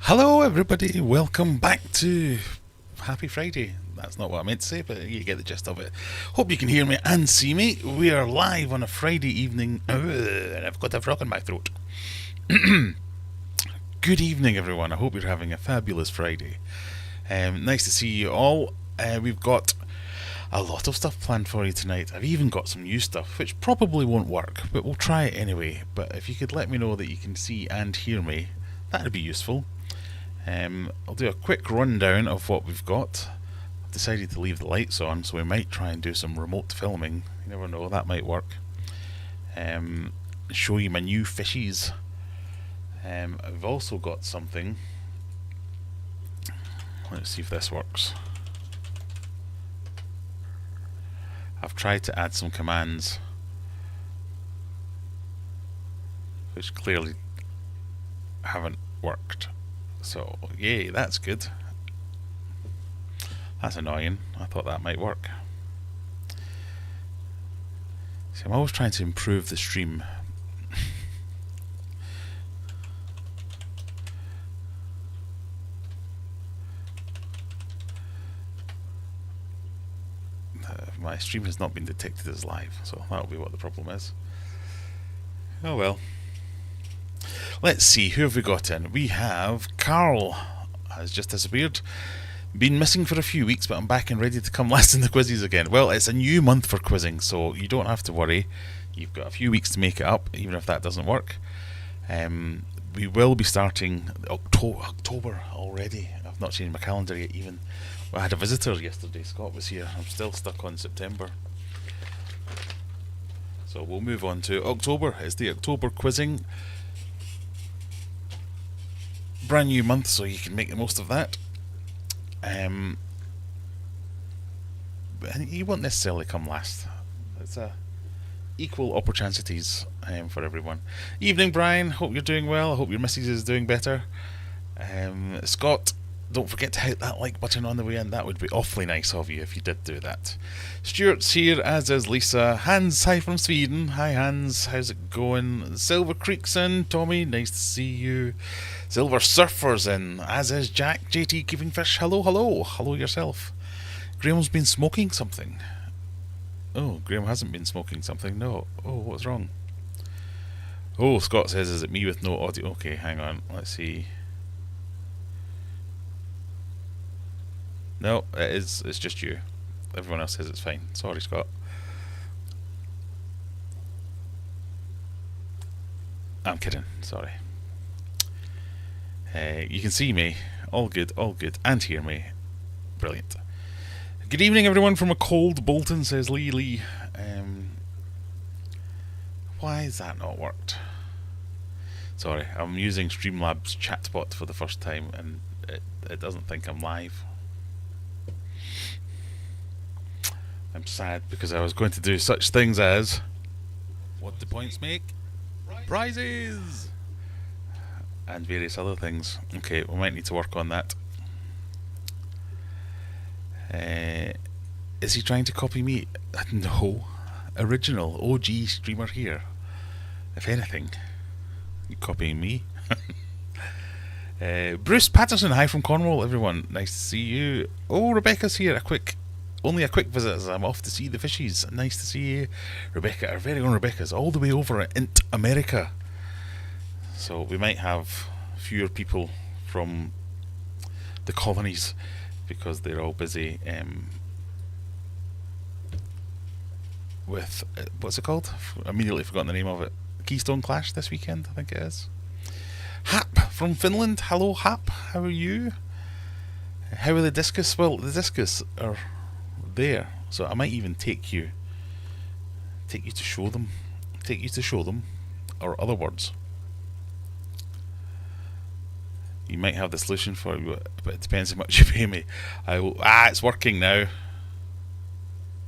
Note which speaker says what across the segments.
Speaker 1: Hello everybody, welcome back to Happy Friday. That's not what I meant to say, but you get the gist of it. Hope you can hear me and see me. We are live on a Friday evening. And I've got a frog in my throat. Good evening everyone, I hope you're having a fabulous Friday. Nice to see you all. We've got a lot of stuff planned for you tonight. I've even got some new stuff, which probably won't work, but we'll try it anyway. But if you could let me know that you can see and hear me, that'd be useful. I'll do a quick rundown of what we've got. I've decided to leave the lights on, so we might try and do some remote filming. You never know, that might work. Show you my new fishies. I've also got something. Let's see if this works. I've tried to add some commands, which clearly haven't worked. So, yay, that's good. That's annoying. I thought that might work. See, I'm always trying to improve the stream. My stream has not been detected as live, so that'll be what the problem is. Oh well. Let's see, who have we got in? We have Carl, has just disappeared. Been missing for a few weeks, but I'm back and ready to come last in the quizzes again. Well, it's a new month for quizzing, so you don't have to worry. You've got a few weeks to make it up, even if that doesn't work. We will be starting October already. I've not changed my calendar yet even. I had a visitor yesterday, Scott was here. I'm still stuck on September. So we'll move on to October. It's the October quizzing. Brand new month, so you can make the most of that. And you won't necessarily come last. It's equal opportunities for everyone. Evening, Brian. Hope you're doing well. I hope your missus is doing better. Scott, don't forget to hit that like button on the way in. That would be awfully nice of you if you did do that. Stuart's here, as is Lisa. Hans, hi from Sweden. Hi Hans, how's it going? Silver Creek's in. Tommy, nice to see you. Silver Surfer's in, as is Jack. JT Keeping Fish, hello, hello. Hello yourself. Graham's been smoking something. Oh, Graham hasn't been smoking something, no. Oh, what's wrong? Oh, Scott says, is it me with no audio? Okay, hang on, let's see. No, it is. It's just you. Everyone else says it's fine. Sorry, Scott. I'm kidding. Sorry. You can see me. All good, and hear me. Brilliant. Good evening, everyone, from a cold Bolton, says Lee. Why has that not worked? Sorry, I'm using Streamlabs chatbot for the first time, and it doesn't think I'm live. I'm sad because I was going to do such things as what do points make? Prizes! And various other things. Okay, we might need to work on that. Is he trying to copy me? No. Original OG streamer here. If anything, you copying me? Bruce Patterson, hi from Cornwall, everyone. Nice to see you. Oh, Rebecca's here. Only a quick visit as I'm off to see the fishies. Nice to see you, Rebecca. Our very own Rebecca's all the way over in America. So we might have fewer people from the colonies because they're all busy with what's it called? Immediately forgotten the name of it. Keystone Clash this weekend, I think it is. Hap from Finland. Hello, Hap. How are you? How are the discus? Well, the discus are there, so I might even take you to show them, or other words. You might have the solution for you, but it depends how much you pay me. I will. It's working now.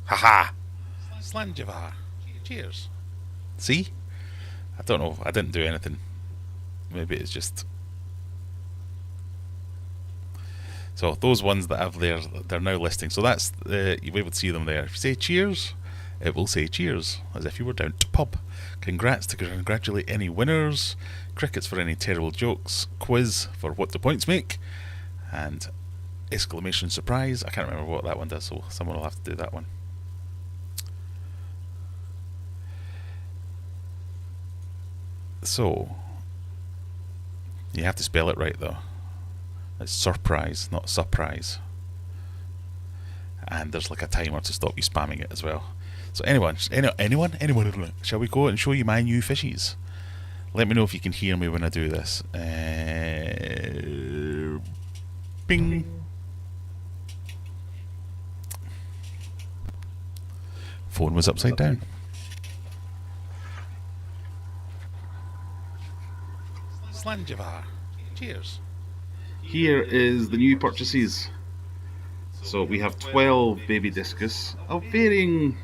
Speaker 1: Haha. Slanjava. Cheers. See? I don't know. I didn't do anything. Maybe it's just. So those ones that have there, they're now listing. So that's you'll be able to see them there. If you say cheers, it will say cheers, as if you were down to pub. Congrats to congratulate any winners, crickets for any terrible jokes, quiz for what the points make, and exclamation surprise. I can't remember what that one does, so someone will have to do that one. So, you have to spell it right though. It's surprise, not surprise. And there's like a timer to stop you spamming it as well. So anyone, shall we go and show you my new fishies? Let me know if you can hear me when I do this. Bing. Phone was upside down. Slanjivar. Cheers. Here is the new purchases. So we have 12 baby discus of varying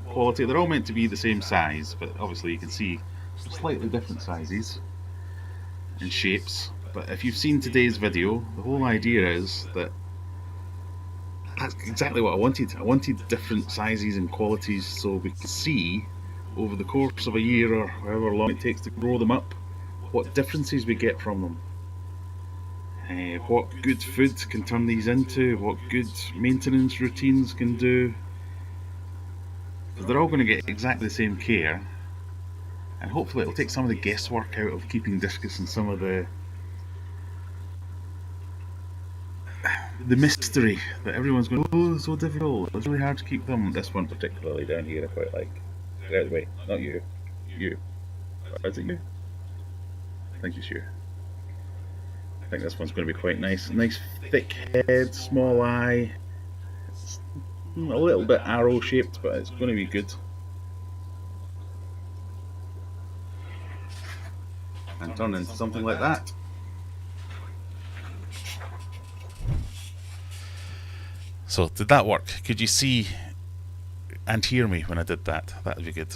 Speaker 1: quality. They're all meant to be the same size, but obviously you can see slightly different sizes and shapes. But if you've seen today's video, the whole idea is that that's exactly what I wanted. I wanted different sizes and qualities so we can see over the course of a year or however long it takes to grow them up what differences we get from them. What good food can turn these into, what good maintenance routines can do. Because they're all going to get exactly the same care, and hopefully it'll take some of the guesswork out of keeping discus and some of the mystery that everyone's going, oh, it's so difficult, it's really hard to keep them. This one particularly down here I quite like. Get out of the way, not you. You. Is it you? I think it's you. I think this one's going to be quite nice. Nice thick head, small eye. It's a little bit arrow shaped, but it's going to be good. And turn into something like that. So, did that work? Could you see and hear me when I did that? That would be good.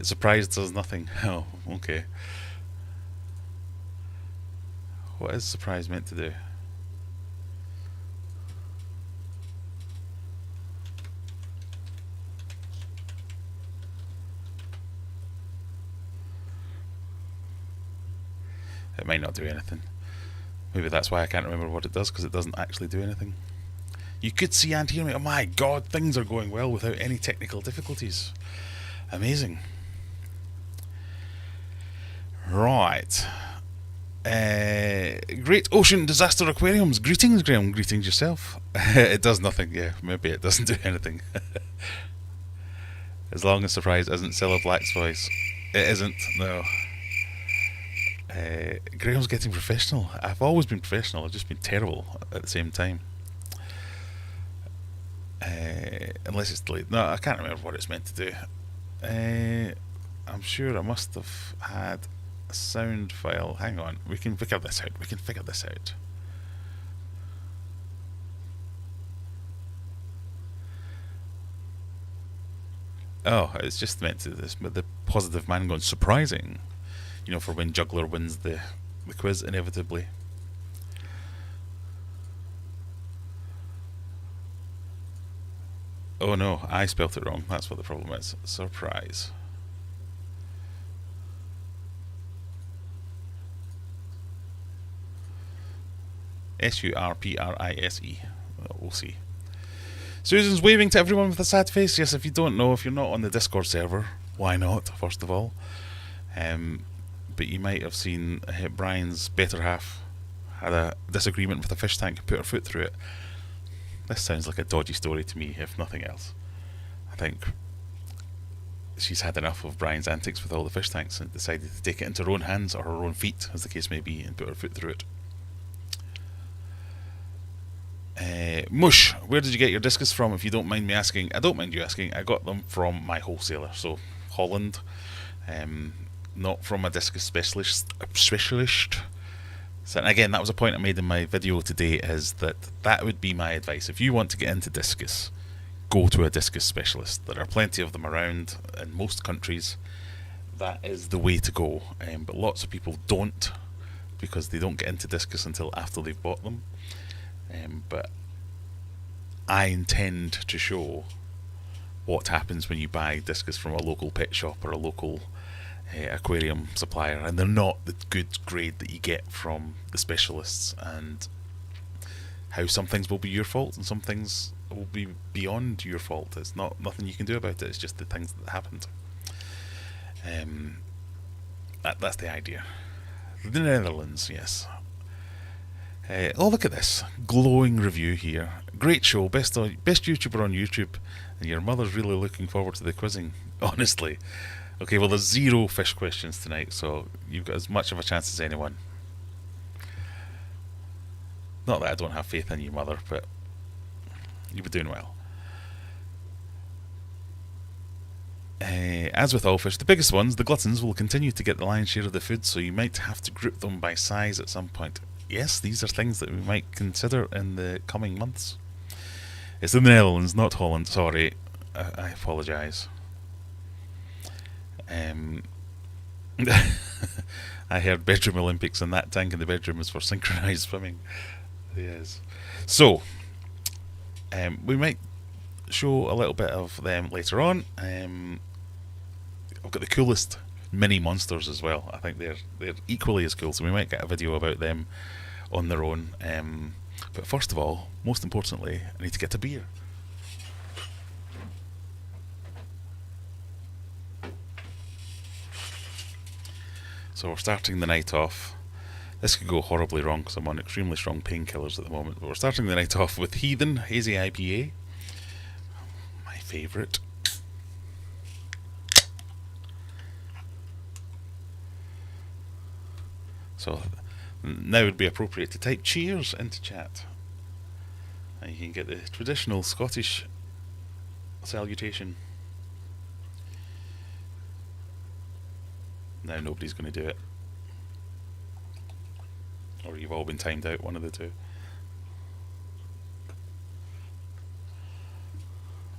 Speaker 1: Surprised does nothing. Oh, okay. What is surprise meant to do? It might not do anything. Maybe that's why I can't remember what it does, because it doesn't actually do anything. You could see and hear me. Oh my god, things are going well without any technical difficulties. Amazing. Right. Great Ocean Disaster Aquariums. Greetings, Graham. Greetings yourself. It does nothing. Yeah, maybe it doesn't do anything. As long as surprise isn't Cilla Black's voice. It isn't, no. Graham's getting professional. I've always been professional. I've just been terrible at the same time. Unless it's delayed. No, I can't remember what it's meant to do. I'm sure I must have had a sound file. Hang on, we can figure this out. We can figure this out. Oh, it's just meant to this. But the positive man going surprising. You know, for when Juggler wins the quiz inevitably. Oh no, I spelt it wrong. That's what the problem is. Surprise. Surprise. We'll see. Susan's waving to everyone with a sad face. Yes, if you don't know, if you're not on the Discord server, why not, first of all? But you might have seen Brian's better half had a disagreement with a fish tank and put her foot through it. This sounds like a dodgy story to me, if nothing else. I think she's had enough of Brian's antics with all the fish tanks and decided to take it into her own hands, or her own feet, as the case may be, and put her foot through it. Mush, where did you get your discus from, if you don't mind me asking? I don't mind you asking. I got them from my wholesaler, so Holland. Not from a discus specialist. So, and again, that was a point I made in my video today, is that would be my advice. If you want to get into discus, go to a discus specialist. There are plenty of them around in most countries. That is the way to go. But lots of people don't, because they don't get into discus until after they've bought them. But I intend to show what happens when you buy discus from a local pet shop or a local aquarium supplier, and they're not the good grade that you get from the specialists, and how some things will be your fault and some things will be beyond your fault. It's nothing you can do about it. It's just the things that happened. That's the idea. The Netherlands, yes. Oh, look at this glowing review here. Great show, best YouTuber on YouTube, and your mother's really looking forward to the quizzing. Honestly. Okay, well, there's 0 fish questions tonight, so you've got as much of a chance as anyone. Not that I don't have faith in you, mother, but you'll be doing well. As with all fish, the biggest ones, the gluttons, will continue to get the lion's share of the food, so you might have to group them by size at some point. Yes, these are things that we might consider in the coming months. It's in the Netherlands, not Holland. Sorry, I apologise. I heard bedroom Olympics, and that tank in the bedroom is for synchronised swimming. Yes. So, we might show a little bit of them later on. I've got the coolest mini monsters as well. I think they're equally as cool, so we might get a video about them on their own. But first of all, most importantly, I need to get a beer. So we're starting the night off. This could go horribly wrong because I'm on extremely strong painkillers at the moment, but we're starting the night off with Heathen Hazy IPA. My favourite. So now would be appropriate to type cheers into chat. And you can get the traditional Scottish salutation. Now nobody's going to do it. Or you've all been timed out, one of the two.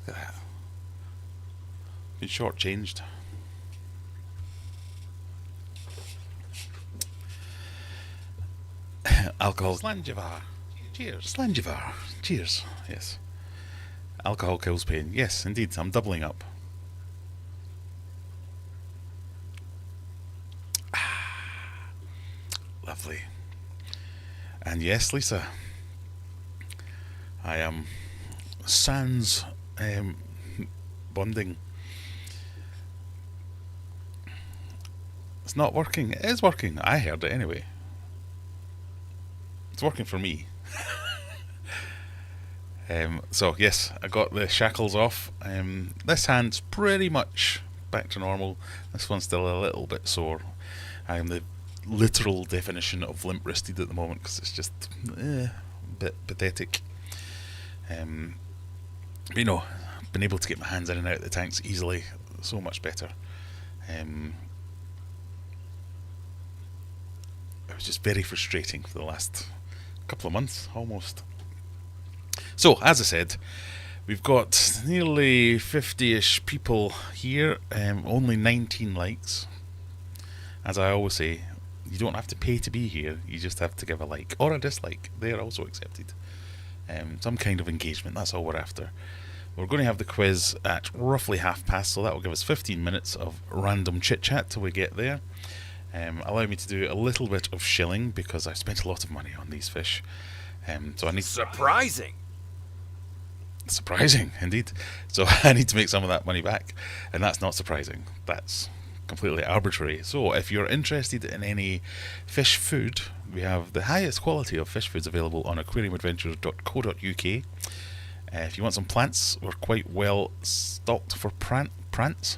Speaker 1: Look at that. Been shortchanged. Alcohol. Slanjivar. Cheers. Slanjivar. Cheers. Yes. Alcohol kills pain. Yes, indeed. I'm doubling up. Lovely. And yes, Lisa, I am sans bonding. It's not working. It is working. I heard it anyway. It's working for me. So yes, I got the shackles off. This hand's pretty much back to normal. This one's still a little bit sore. I am the literal definition of limp-wristed at the moment because it's just a bit pathetic. But, you know, been able to get my hands in and out of the tanks easily, so much better. It was just very frustrating for the last couple of months, almost. So, as I said, we've got nearly 50-ish people here, only 19 likes. As I always say, you don't have to pay to be here, you just have to give a like or a dislike. They are also accepted. Some kind of engagement, that's all we're after. We're going to have the quiz at roughly past, so that will give us 15 minutes of random chit chat till we get there. Allow me to do a little bit of shilling because I spent a lot of money on these fish. So I need surprising indeed. So I need to make some of that money back, and that's not surprising. That's completely arbitrary. So if you're interested in any fish food, we have the highest quality of fish foods available on aquariumadventures.co.uk. If you want some plants, we're quite well stocked for plants.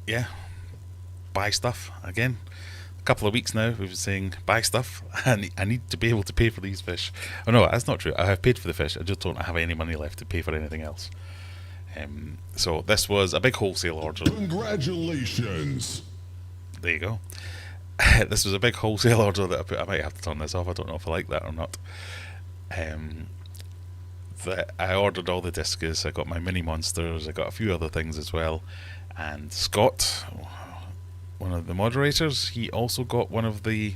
Speaker 1: Yeah, buy stuff again. A couple of weeks now we've been saying buy stuff, and I need to be able to pay for these fish. Oh no, that's not true. I have paid for the fish, I just don't have any money left to pay for anything else. So this was a big wholesale order.
Speaker 2: Congratulations.
Speaker 1: There you go. This was a big wholesale order that I put. I might have to turn this off, I don't know if I like that or not. I ordered all the discus, I got my mini monsters, I got a few other things as well, and Scott, one of the moderators, he also got one of the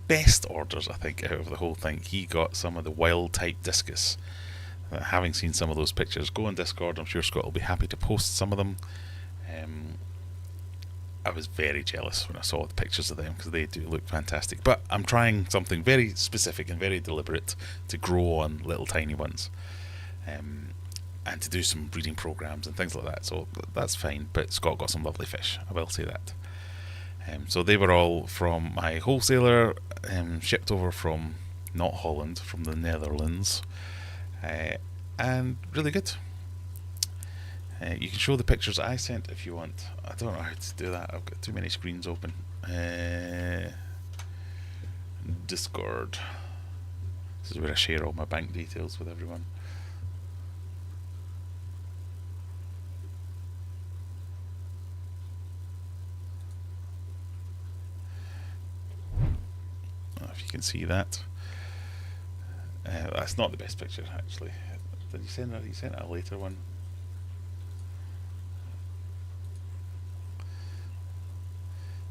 Speaker 1: best orders, I think, out of the whole thing. He got some of the wild type discus. Having seen some of those pictures, go on Discord. I'm sure Scott will be happy to post some of them. I was very jealous when I saw the pictures of them because they do look fantastic. But I'm trying something very specific and very deliberate to grow on little tiny ones, and to do some breeding programs and things like that. So that's fine. But Scott got some lovely fish, I will say that. So they were all from my wholesaler, shipped over from not Holland, from the Netherlands, and really good. You can show the pictures I sent if you want. I don't know how to do that. I've got too many screens open. Discord. This is where I share all my bank details with everyone. If you can see that. That's not the best picture, actually. Did you send that? You sent a later one.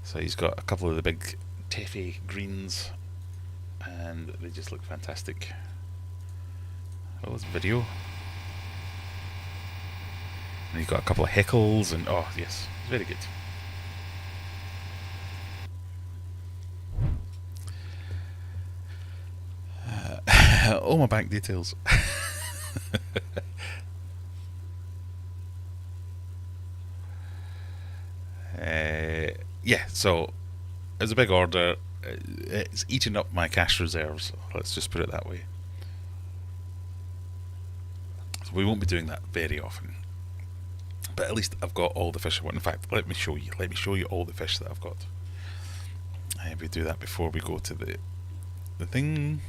Speaker 1: So he's got a couple of the big Teffy greens, and they just look fantastic. Oh, it's video. And he's got a couple of heckles, and oh yes, very good. All my bank details. Yeah, so it's a big order. It's eating up my cash reserves. Let's just put it that way. So we won't be doing that very often. But at least I've got all the fish I want. In fact, let me show you. Let me show you all the fish that I've got. We do that before we go to the thing.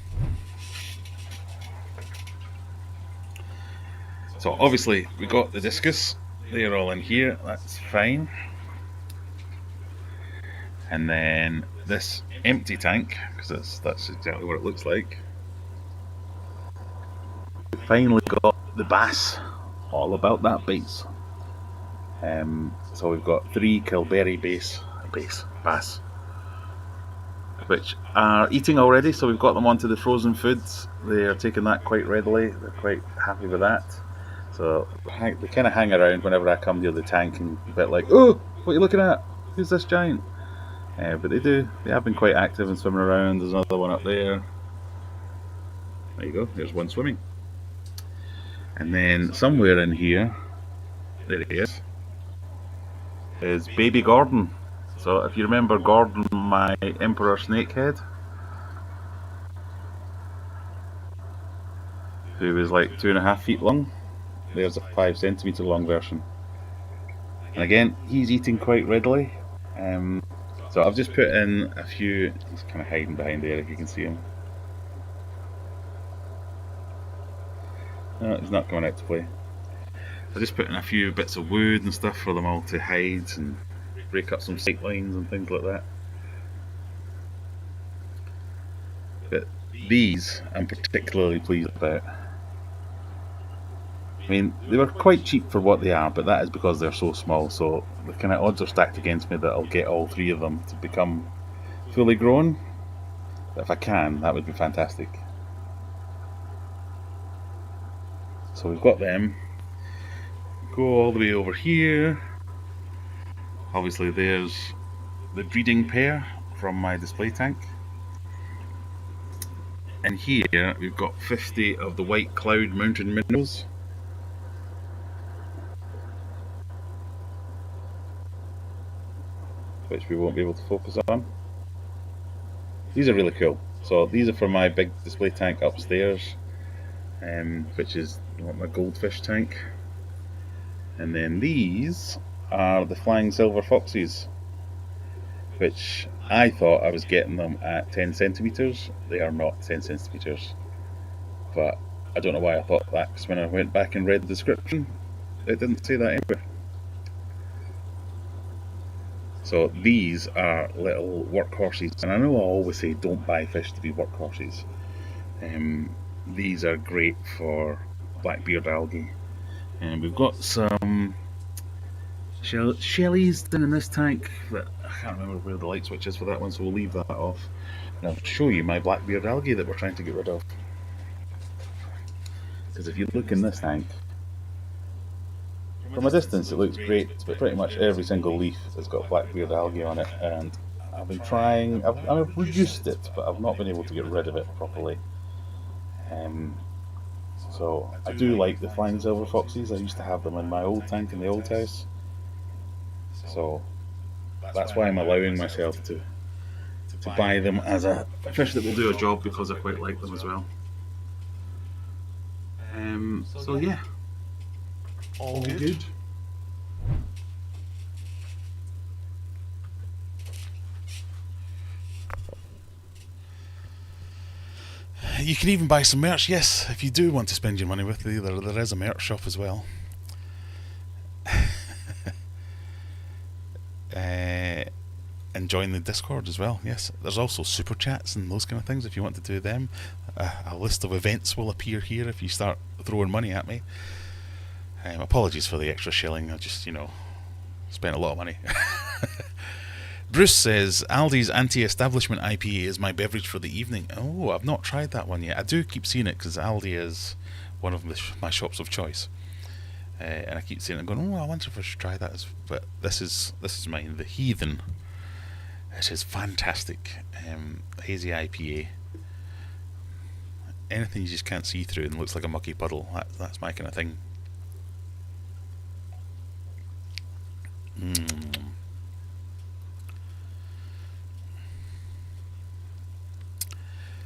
Speaker 1: So obviously we got the discus. They're all in here. That's fine. And then this empty tank, because that's exactly what it looks like. We finally got the bass. All about that bass. So we've got 3 Kilberry bass, which are eating already. So we've got them onto the frozen foods. They are taking that quite readily. They're quite happy with that. So they kind of hang around whenever I come near the tank and a bit like, oh, what are you looking at? Who's this giant? But they have been quite active and swimming around. There's another one up there. There you go, there's one swimming. And then somewhere in here, there he is baby Gordon. So if you remember Gordon, my emperor snakehead, who was like 2.5 feet long, there's a 5 centimetre long version. And again, he's eating quite readily. So I've just put in a few. He's kind of hiding behind there if you can see him. No, he's not coming out to play. I just put in a few bits of wood and stuff for them all to hide and break up some sight lines and things like that. But these I'm particularly pleased about. I mean, they were quite cheap for what they are, but that is because they're so small, so the kind of odds are stacked against me that I'll get all 3 of them to become fully grown. But if I can, that would be fantastic. So we've got them. Go all the way over here. Obviously there's the breeding pair from my display tank. And here we've got 50 of the white cloud mountain minnows. Which we won't be able to focus on. These are really cool. So these are for my big display tank upstairs, which is my goldfish tank. And then these are the flying silver foxes, which I thought I was getting them at 10 centimetres. They are not 10 centimetres. But I don't know why I thought that, because when I went back and read the description, it didn't say that anywhere. So these are little workhorses, and I know I always say don't buy fish to be workhorses. These are great for blackbeard algae. And we've got some Shelly's down in this tank, but I can't remember where the light switch is for that one, so we'll leave that off. And I'll show you my blackbeard algae that we're trying to get rid of. Because if you look in this tank, from a distance it looks great, but pretty much every single leaf has got blackbeard algae on it, and I've been trying, I've reduced it, but I've not been able to get rid of it properly. So I do like the flying silver foxes. I used to have them in my old tank in the old house. So that's why I'm allowing myself to buy them as a fish that will do a job, because I quite like them as well. So yeah, all good. You can even buy some merch, yes, if you do want to spend your money with me. There is a merch shop as well. And join the Discord as well, yes. There's also super chats and those kind of things if you want to do them. A list of events will appear here if you start throwing money at me. Apologies for the extra shilling, I just, spent a lot of money. Bruce says, Aldi's anti-establishment IPA is my beverage for the evening. Oh, I've not tried that one yet. I do keep seeing it because Aldi is one of my shops of choice. And I keep seeing it going, I wonder if I should try that. But this is mine, the Heathen. It is fantastic. Hazy IPA. Anything you just can't see through and looks like a mucky puddle. That's my kind of thing.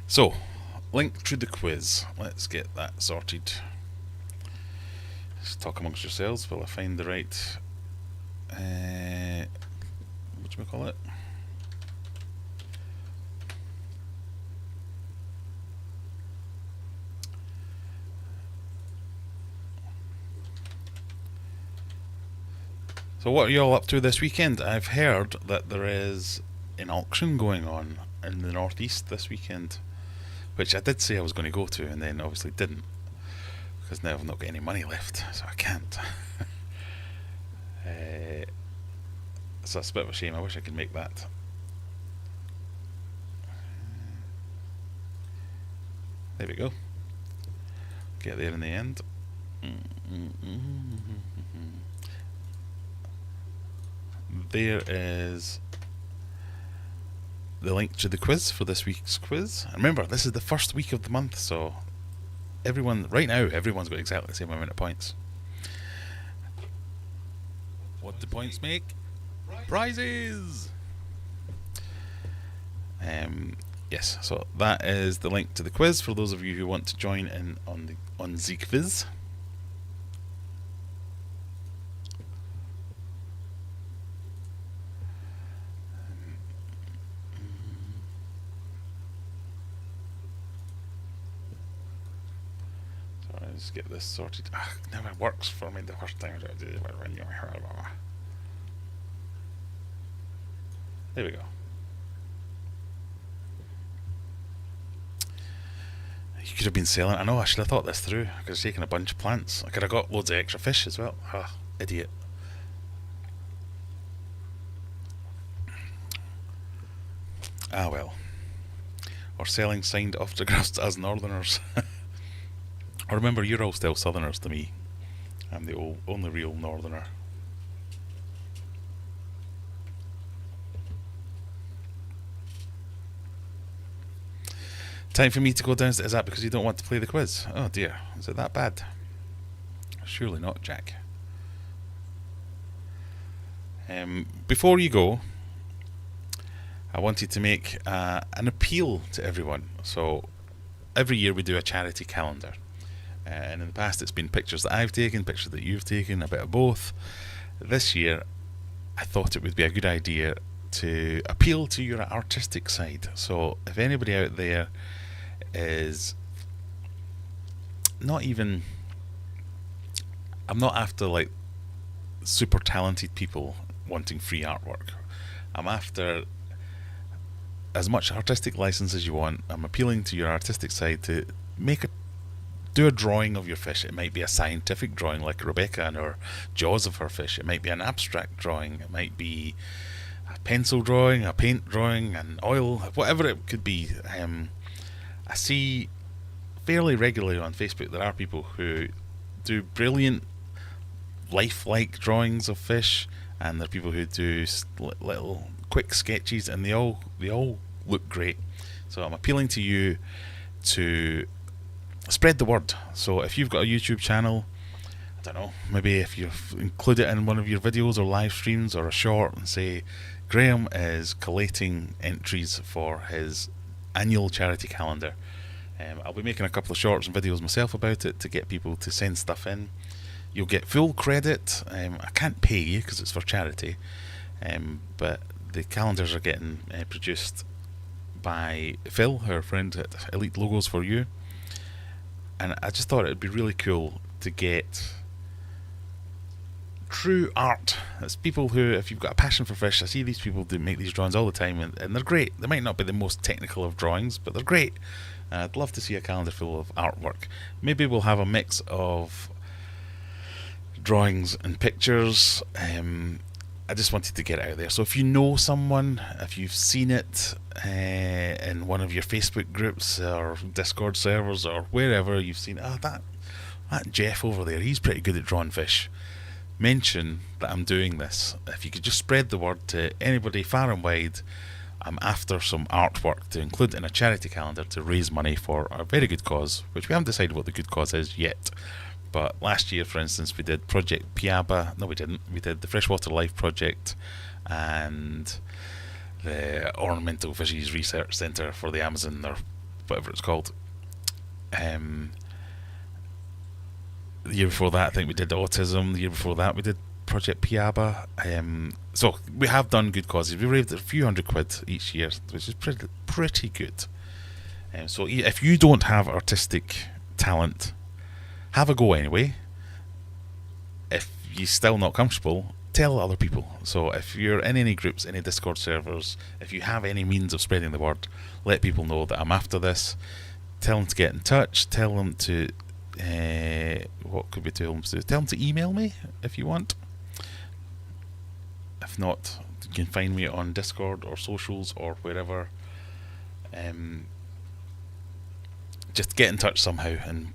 Speaker 1: So, link to the quiz. Let's get that sorted. Just talk amongst yourselves while I find the right... whatchamacallit? So what are you all up to this weekend? I've heard that there is an auction going on in the northeast this weekend, which I did say I was going to go to, and then obviously didn't, because now I've not got any money left, so I can't. So that's a bit of a shame. I wish I could make that. There we go. Get there in the end. There is the link to the quiz for this week's quiz. And remember, this is the first week of the month, so right now, everyone's got exactly the same amount of points. What do points make? Prizes! Yes, so that is the link to the quiz for those of you who want to join in on the quiz. Let's get this sorted. It never works for me the first time I do it. There we go. You could have been selling. I know, I should have thought this through. I could have taken a bunch of plants. I could have got loads of extra fish as well. Idiot. Well. Or selling signed autographs as northerners. I remember, you're all still southerners to me. I'm the only real northerner. Time for me to go downstairs. Is that because you don't want to play the quiz? Oh dear, is it that bad? Surely not, Jack. Before you go, I wanted to make an appeal to everyone. So, every year we do a charity calendar. And in the past it's been pictures that I've taken, pictures that you've taken, a bit of both. This year I thought it would be a good idea to appeal to your artistic side. So if anybody out there is not even... I'm not after like super talented people wanting free artwork. I'm after as much artistic license as you want. I'm appealing to your artistic side to do a drawing of your fish. It might be a scientific drawing like Rebecca and her jaws of her fish. It might be an abstract drawing. It might be a pencil drawing, a paint drawing, an oil, whatever it could be. I see fairly regularly on Facebook there are people who do brilliant lifelike drawings of fish, and there are people who do little quick sketches, and they all look great. So I'm appealing to you to spread the word. So if you've got a YouTube channel, I don't know, maybe if you include it in one of your videos or live streams or a short, and say Graham is collating entries for his annual charity calendar. I'll be making a couple of shorts and videos myself about it to get people to send stuff in. You'll get full credit. I can't pay you because it's for charity, but the calendars are getting produced by Phil, our friend at Elite Logos for You, and I just thought it'd be really cool to get true art. It's people who, if you've got a passion for fish, I see these people do make these drawings all the time, and they're great. They might not be the most technical of drawings, but they're great. I'd love to see a calendar full of artwork. Maybe we'll have a mix of drawings and pictures. I just wanted to get it out there. So if you know someone, if you've seen it in one of your Facebook groups or Discord servers or wherever, you've seen that Jeff over there, he's pretty good at drawing fish, mention that I'm doing this. If you could just spread the word to anybody far and wide. I'm after some artwork to include in a charity calendar to raise money for a very good cause, which we haven't decided what the good cause is yet. But last year, for instance, we did Project Piaba. No, we didn't. We did the Freshwater Life Project and the Ornamental Fishes Research Centre for the Amazon, or whatever it's called. The year before that, I think we did autism. The year before that, we did Project Piaba. So we have done good causes. We raised a few £100 each year, which is pretty good. So if you don't have artistic talent, have a go anyway. If you're still not comfortable, tell other people. So if you're in any groups, any Discord servers, if you have any means of spreading the word, let people know that I'm after this. Tell them to get in touch. Tell them to what could we tell them to do? Tell them to email me if you want. If not, you can find me on Discord or socials or wherever. Just get in touch somehow, and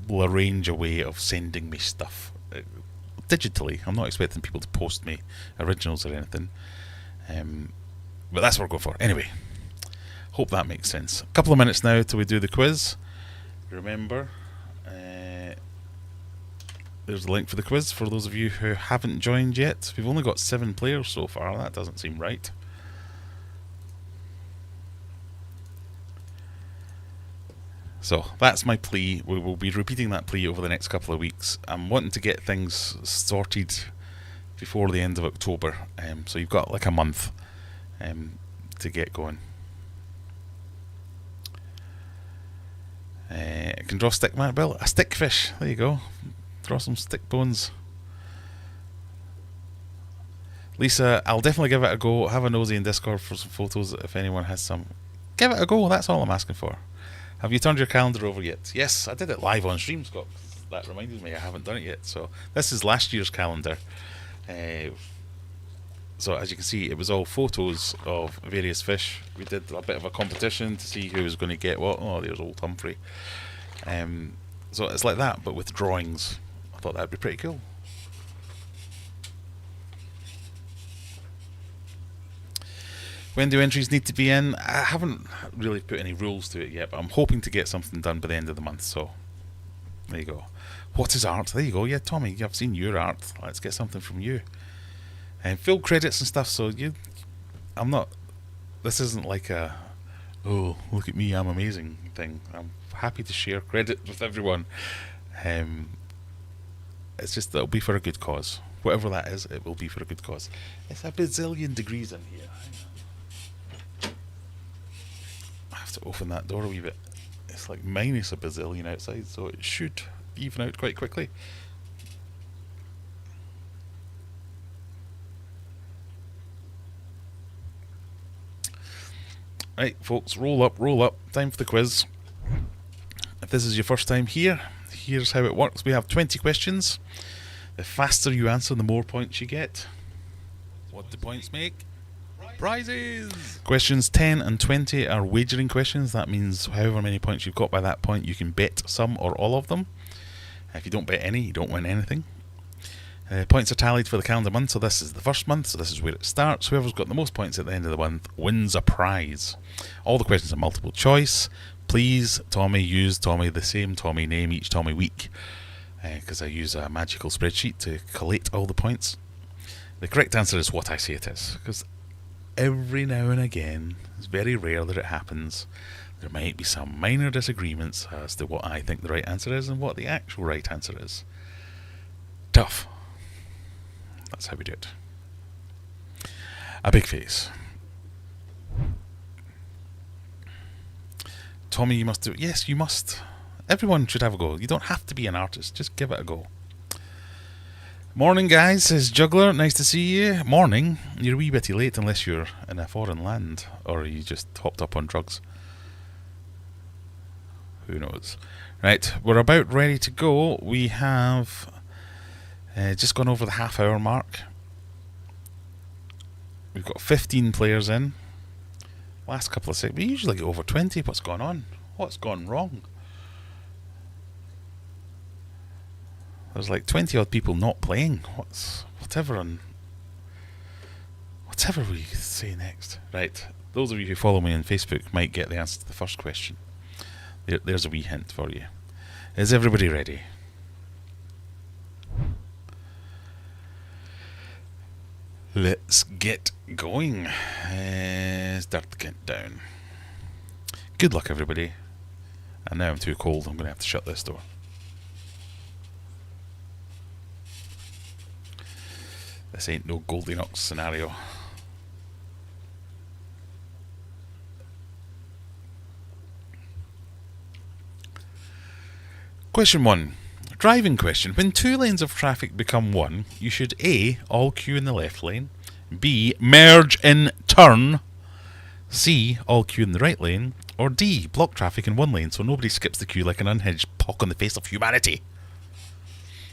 Speaker 1: we'll arrange a way of sending me stuff digitally. I'm not expecting people to post me originals or anything, but that's what we're going for. Anyway, hope that makes sense. A couple of minutes now till we do the quiz. Remember, there's a link for the quiz for those of you who haven't joined yet. We've only got 7 players so far. That doesn't seem right. So that's my plea. We will be repeating that plea over the next couple of weeks. I'm wanting to get things sorted before the end of October. So you've got like a month to get going. I can draw stick man bill. A stick fish. There you go. Draw some stick bones. Lisa, I'll definitely give it a go. Have a nosy in Discord for some photos if anyone has some. Give it a go. That's all I'm asking for. Have you turned your calendar over yet? Yes, I did it live on stream, Scott. That reminded me I haven't done it yet. So this is last year's calendar. So as you can see, it was all photos of various fish. We did a bit of a competition to see who was going to get what. Oh, there's old Humphrey. So it's like that, but with drawings. I thought that'd be pretty cool. When do entries need to be in? I haven't really put any rules to it yet, but I'm hoping to get something done by the end of the month. So there you go. What is art? There you go. Yeah, Tommy, I've seen your art. Let's get something from you. And full credits and stuff. So I'm not. This isn't like a, oh, look at me, I'm amazing thing. I'm happy to share credit with everyone. It's just that it'll be for a good cause. Whatever that is, it will be for a good cause. It's a bazillion degrees in here. I have to open that door a wee bit. It's like minus a bazillion outside, so it should even out quite quickly. Right, folks, roll up. Time for the quiz. If this is your first time here, here's how it works. We have 20 questions. The faster you answer, the more points you get. What do points make? Prizes! Questions 10 and 20 are wagering questions. That means however many points you've got by that point, you can bet some or all of them. If you don't bet any, you don't win anything. Points are tallied for the calendar month, so this is the first month, so this is where it starts. Whoever's got the most points at the end of the month wins a prize. All the questions are multiple choice. Please, Tommy, use Tommy, the same Tommy name each Tommy week, because I use a magical spreadsheet to collate all the points. The correct answer is what I say it is, because every now and again, it's very rare that it happens, there might be some minor disagreements as to what I think the right answer is and what the actual right answer is. Tough. That's how we do it. A big face. Tommy, you must do it. Yes, you must. Everyone should have a go. You don't have to be an artist. Just give it a go. Morning, guys, says Juggler. Nice to see you. Morning. You're a wee bit late unless you're in a foreign land or you just hopped up on drugs. Who knows? Right, we're about ready to go. We have just gone over the half-hour mark. We've got 15 players in. Last couple of seconds. We usually get over 20. What's gone on? What's gone wrong? There's like 20 odd people not playing. Whatever we say next. Right. Those of you who follow me on Facebook might get the answer to the first question. There's a wee hint for you. Is everybody ready? Let's get going. Start the countdown. Good luck, everybody. And now I'm too cold. I'm going to have to shut this door. This ain't no Goldilocks scenario. Question 1. Driving question. When two lanes of traffic become one, you should A. all queue in the left lane, B. merge in turn, C. all queue in the right lane, or D. block traffic in one lane so nobody skips the queue like an unhinged pock on the face of humanity.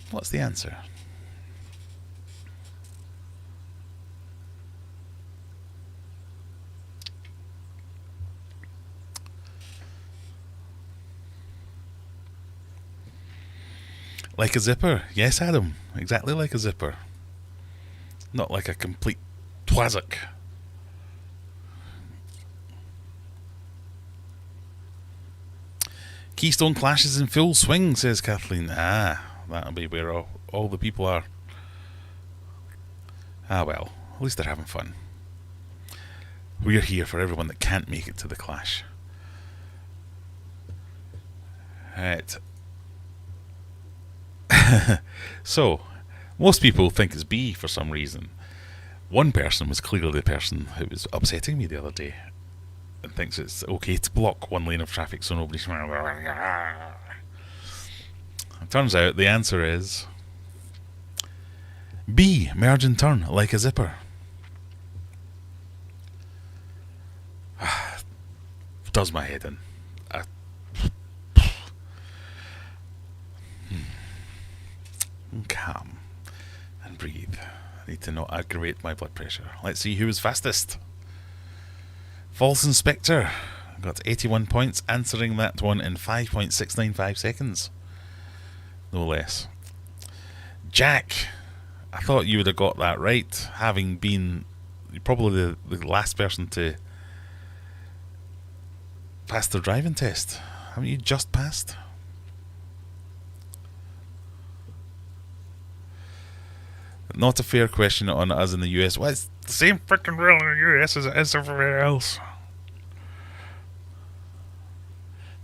Speaker 1: What's the answer? Like a zipper. Yes, Adam. Exactly like a zipper. Not like a complete twazzock. Keystone clashes in full swing, says Kathleen. That'll be where all the people are. Well, at least they're having fun. We're here for everyone that can't make it to the clash. Right. So, most people think it's B for some reason. One person was clearly the person who was upsetting me the other day and thinks it's okay to block one lane of traffic so nobody's... It turns out the answer is B, merge and turn like a zipper. Does my head in. Calm and breathe. I need to not aggravate my blood pressure. Let's see who was fastest. False Inspector got 81 points, answering that one in 5.695 seconds. No less. Jack, I thought you would have got that right, having been probably the last person to pass the driving test. Haven't you just passed? Not a fair question on us in the US. Well, it's the same freaking rule in the US as it is everywhere else.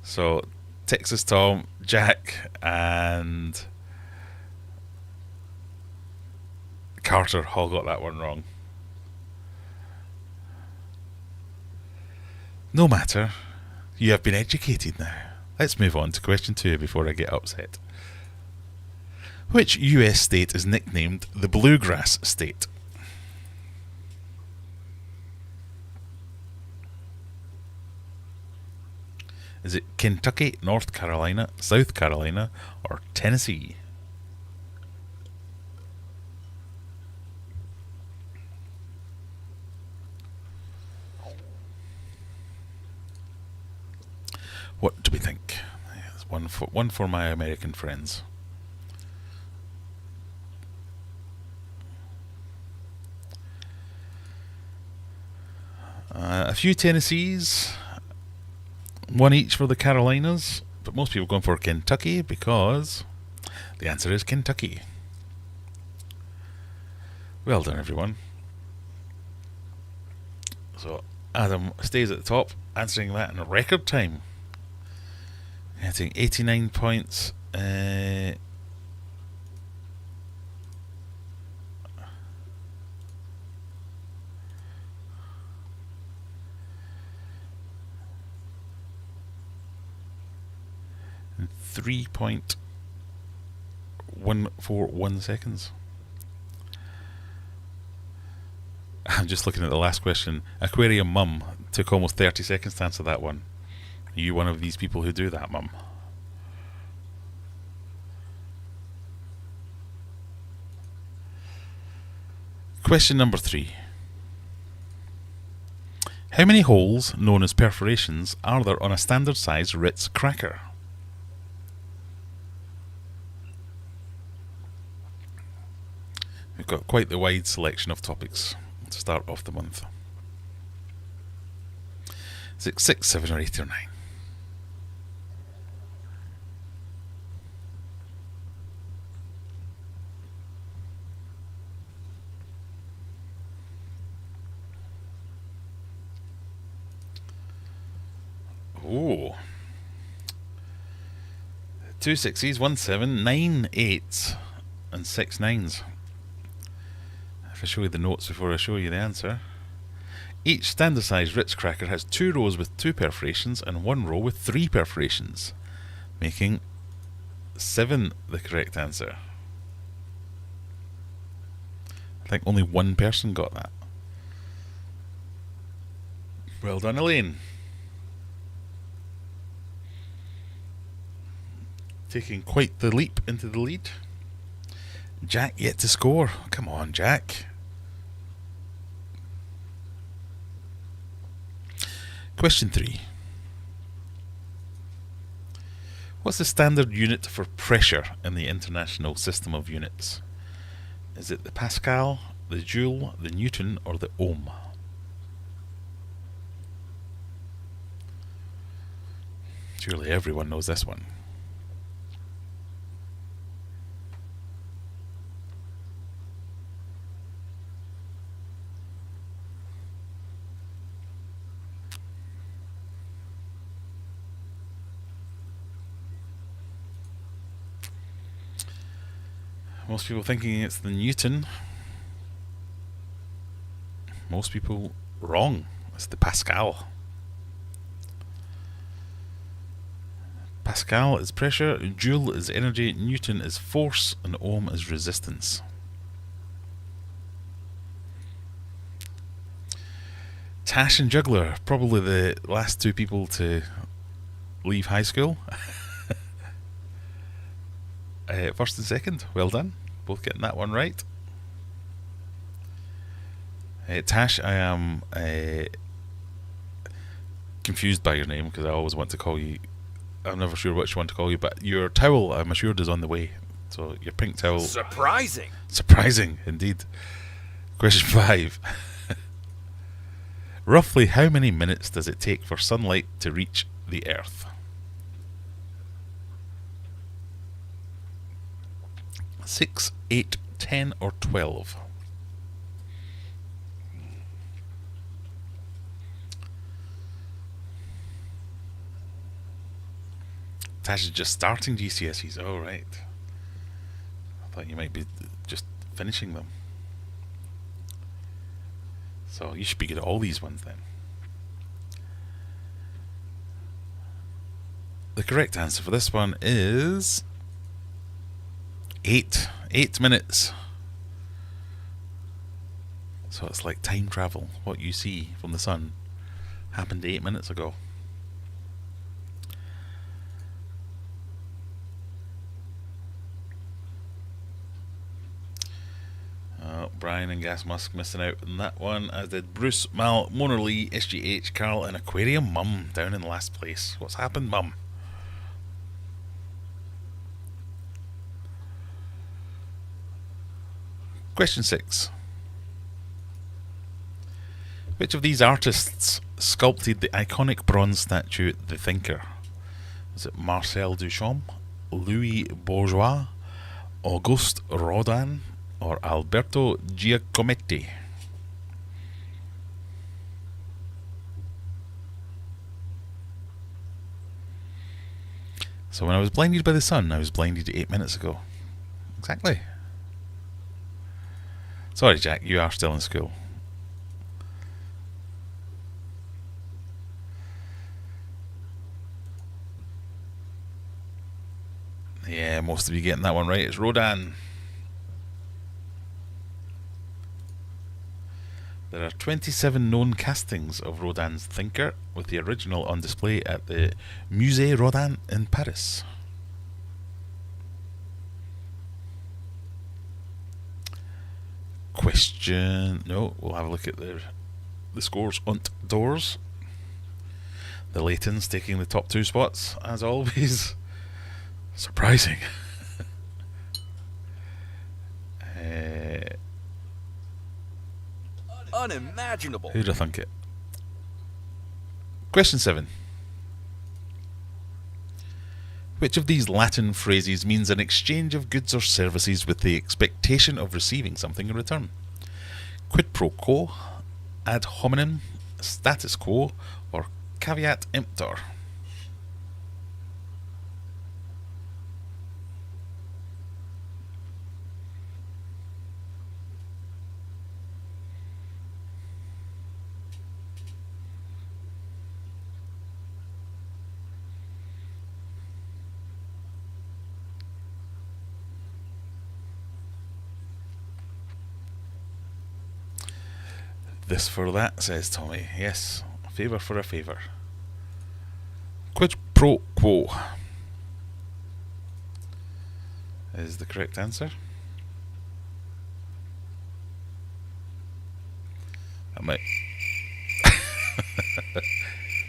Speaker 1: So, Texas Tom, Jack, and Carter all got that one wrong. No matter. You have been educated now. Let's move on to question 2 before I get upset. Which US state is nicknamed the Bluegrass State? Is it Kentucky, North Carolina, South Carolina, or Tennessee? What do we think? Yes, one for my American friends. A few Tennessees, one each for the Carolinas, but most people are going for Kentucky because the answer is Kentucky. Well done, everyone. So Adam stays at the top, answering that in record time. Getting 89 points. 3.141 seconds. I'm just looking at the last question. Aquarium Mum took almost 30 seconds to answer that one. Are you one of these people who do that, Mum? Question number 3. How many holes, known as perforations, are there on a standard size Ritz cracker? We've got quite the wide selection of topics to start off the month. Is it 6, 7, or 8, or 9? Oh. 2 6s, 1 7, 9 8s, and 6 9s. If I show you the notes before I show you the answer. Each standard size Ritz cracker has 2 rows with 2 perforations and 1 row with 3 perforations, making 7 the correct answer. I think only one person got that. Well done, Elaine. Taking quite the leap into the lead. Jack yet to score. Come on, Jack. Question 3. What's the standard unit for pressure in the International System of Units? Is it the Pascal, the Joule, the Newton, or the Ohm? Surely everyone knows this one. Most people thinking it's the Newton. Most people wrong. It's the Pascal. Pascal is pressure, Joule is energy, Newton is force, and Ohm is resistance. Tash and Juggler, probably the last 2 people to leave high school. First and second, well done. Both getting that one right. Tash, I am confused by your name because I always want to call you. I'm never sure which one to call you, but your towel, I'm assured, is on the way. So your pink towel.
Speaker 3: Surprising.
Speaker 1: Surprising, indeed. Question 5. Roughly how many minutes does it take for sunlight to reach the Earth? 6, 8, 10, or 12? Tash is just starting GCSEs. Oh, right. I thought you might be just finishing them. So you should be good at all these ones then. The correct answer for this one is 8 minutes. So it's like time travel. What you see from the sun happened 8 minutes ago. Brian and Gas Musk missing out on that one, as did Bruce, Mal, Mona Lee, SGH, Carl, and Aquarium Mum down in last place. What's happened, Mum? Question 6. Which of these artists sculpted the iconic bronze statue The Thinker? Was it Marcel Duchamp, Louis Bourgeois, Auguste Rodin, or Alberto Giacometti? So when I was blinded by the sun, I was blinded 8 minutes ago. Exactly. Sorry, Jack, you are still in school. Yeah, most of you getting that one right. It's Rodin. There are 27 known castings of Rodin's Thinker, with the original on display at the Musée Rodin in Paris. Question... No, we'll have a look at the scores on doors. The Laytons taking the top 2 spots, as always. Surprising.
Speaker 3: Unimaginable.
Speaker 1: Who'd have thunk it? Question 7. Which of these Latin phrases means an exchange of goods or services with the expectation of receiving something in return? Quid pro quo, ad hominem, status quo, or caveat emptor? This for that, says Tommy. Yes, a favour for a favour. Quid pro quo is the correct answer. I might.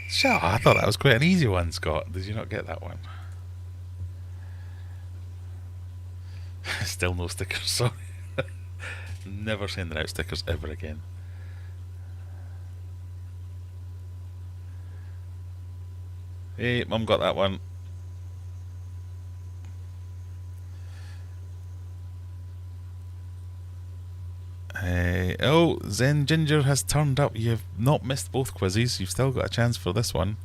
Speaker 1: Sure, I thought that was quite an easy one, Scott. Did you not get that one? Still no stickers, sorry. Never sending out stickers ever again. Hey, Mum got that one. Oh, Zen Ginger has turned up. You've not missed both quizzes. You've still got a chance for this one.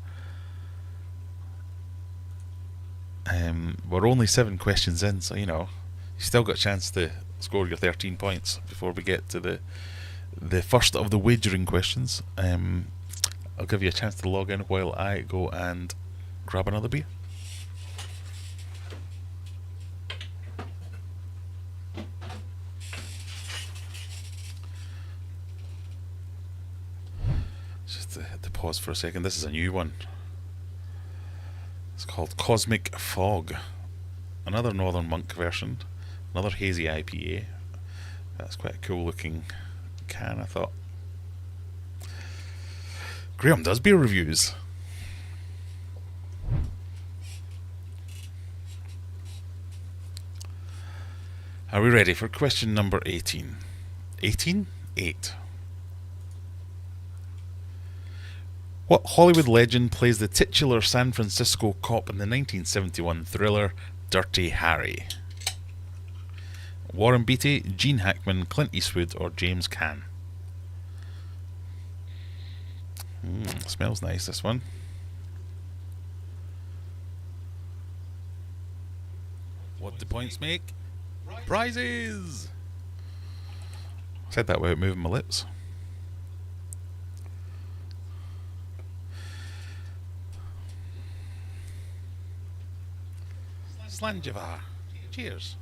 Speaker 1: We're only 7 questions in, so you know, you've still got a chance to score your 13 points before we get to the first of the wagering questions. I'll give you a chance to log in while I go and grab another beer. Just to pause for a second. This is a new one. It's called Cosmic Fog. Another Northern Monk version. Another hazy IPA. That's quite a cool looking can, I thought. Graham does beer reviews. Are we ready for question number 18? 18? 8. What Hollywood legend plays the titular San Francisco cop in the 1971 thriller Dirty Harry? Warren Beatty, Gene Hackman, Clint Eastwood, or James Caan? Smells nice, this one. What do points make? Prizes! I said that without moving my lips. Slanjivar. Cheers.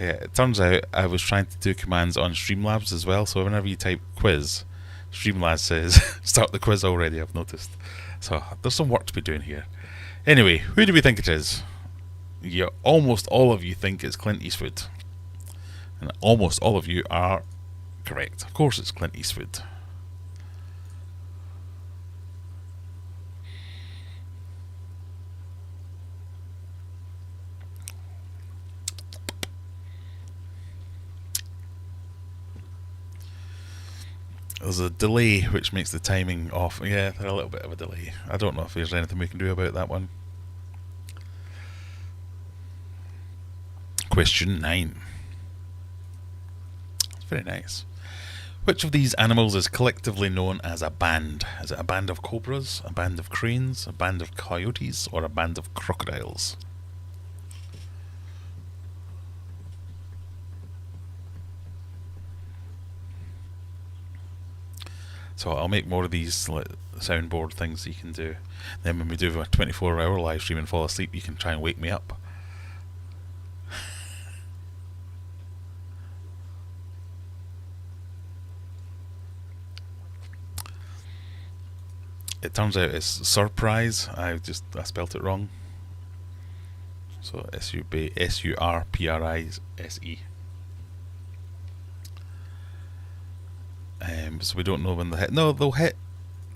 Speaker 1: Yeah, it turns out I was trying to do commands on Streamlabs as well, so whenever you type quiz, Streamlabs says start the quiz already, I've noticed. So there's some work to be doing here. Anyway, who do we think it is? Almost all of you think it's Clint Eastwood. And almost all of you are correct. Of course, it's Clint Eastwood. There's a delay which makes the timing off. Yeah, there's a little bit of a delay. I don't know if there's anything we can do about that one. Question 9. It's very nice. Which of these animals is collectively known as a band? Is it a band of cobras, a band of cranes, a band of coyotes, or a band of crocodiles? So I'll make more of these soundboard things you can do. Then when we do a 24-hour live stream and fall asleep, you can try and wake me up. It turns out it's surprise. I spelt it wrong. So S-U-R-P-R-I-S-E. So we don't know when they'll hit. No, they'll hit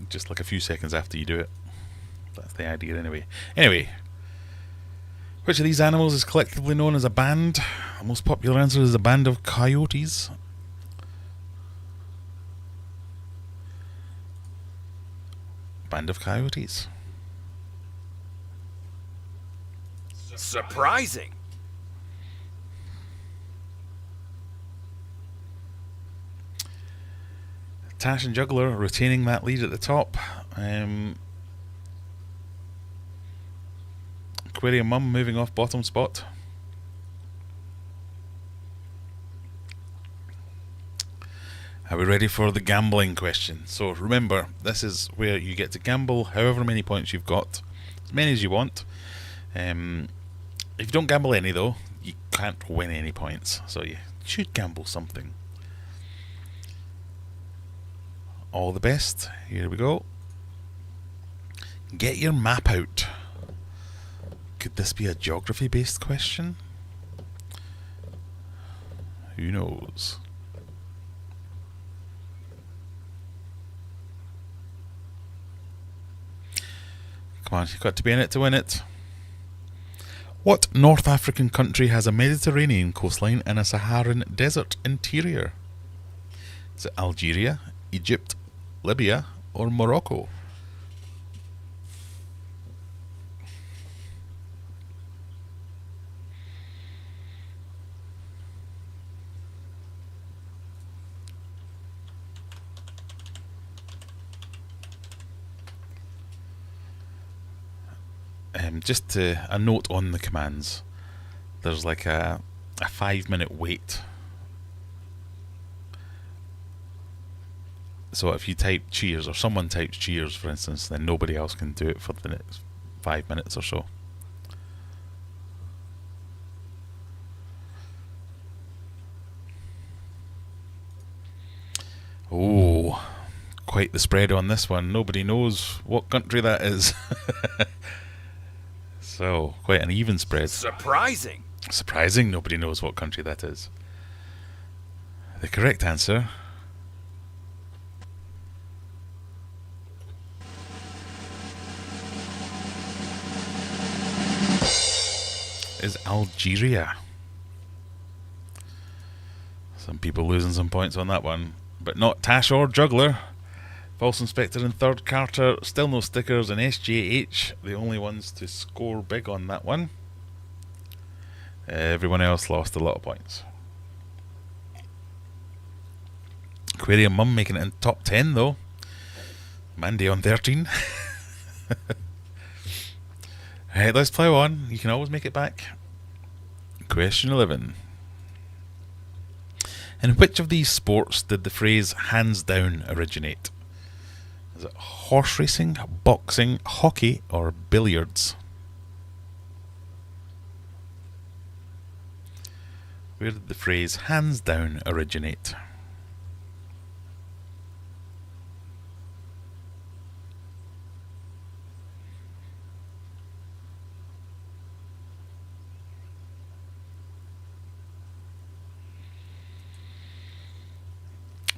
Speaker 1: just like a few seconds after you do it. That's the idea anyway. Anyway, which of these animals is collectively known as a band? The most popular answer is a band of coyotes. Band of coyotes.
Speaker 3: Surprising.
Speaker 1: Tash and Juggler retaining that lead at the top. Aquarium Mum moving off bottom spot. Are we ready for the gambling question? So remember, this is where you get to gamble however many points you've got, as many as you want. If you don't gamble any though, you can't win any points, so you should gamble something. All the best. Here we go. Get your map out. Could this be a geography based question? Who knows? Come on, you've got to be in it to win it. What North African country has a Mediterranean coastline and a Saharan desert interior? Is it Algeria, Egypt, Libya, or Morocco? Just a note on the commands. There's like a 5-minute wait. So if you type cheers, or someone types cheers for instance, then nobody else can do it for the next 5 minutes or so. Oh, quite the spread on this one. Nobody knows what country that is. So, quite an even spread.
Speaker 3: Surprising.
Speaker 1: Surprising, nobody knows what country that is. The correct answer is Algeria. Some people losing some points on that one, but not Tash or Juggler. False Inspector in third, Carter, still no stickers, and SJH, the only ones to score big on that one. Everyone else lost a lot of points. Aquarium Mum making it in top 10 though. Mandy on 13. Right, let's plough on. You can always make it back. Question 11. In which of these sports did the phrase hands down originate? Is it horse racing, boxing, hockey, or billiards? Where did the phrase hands down originate?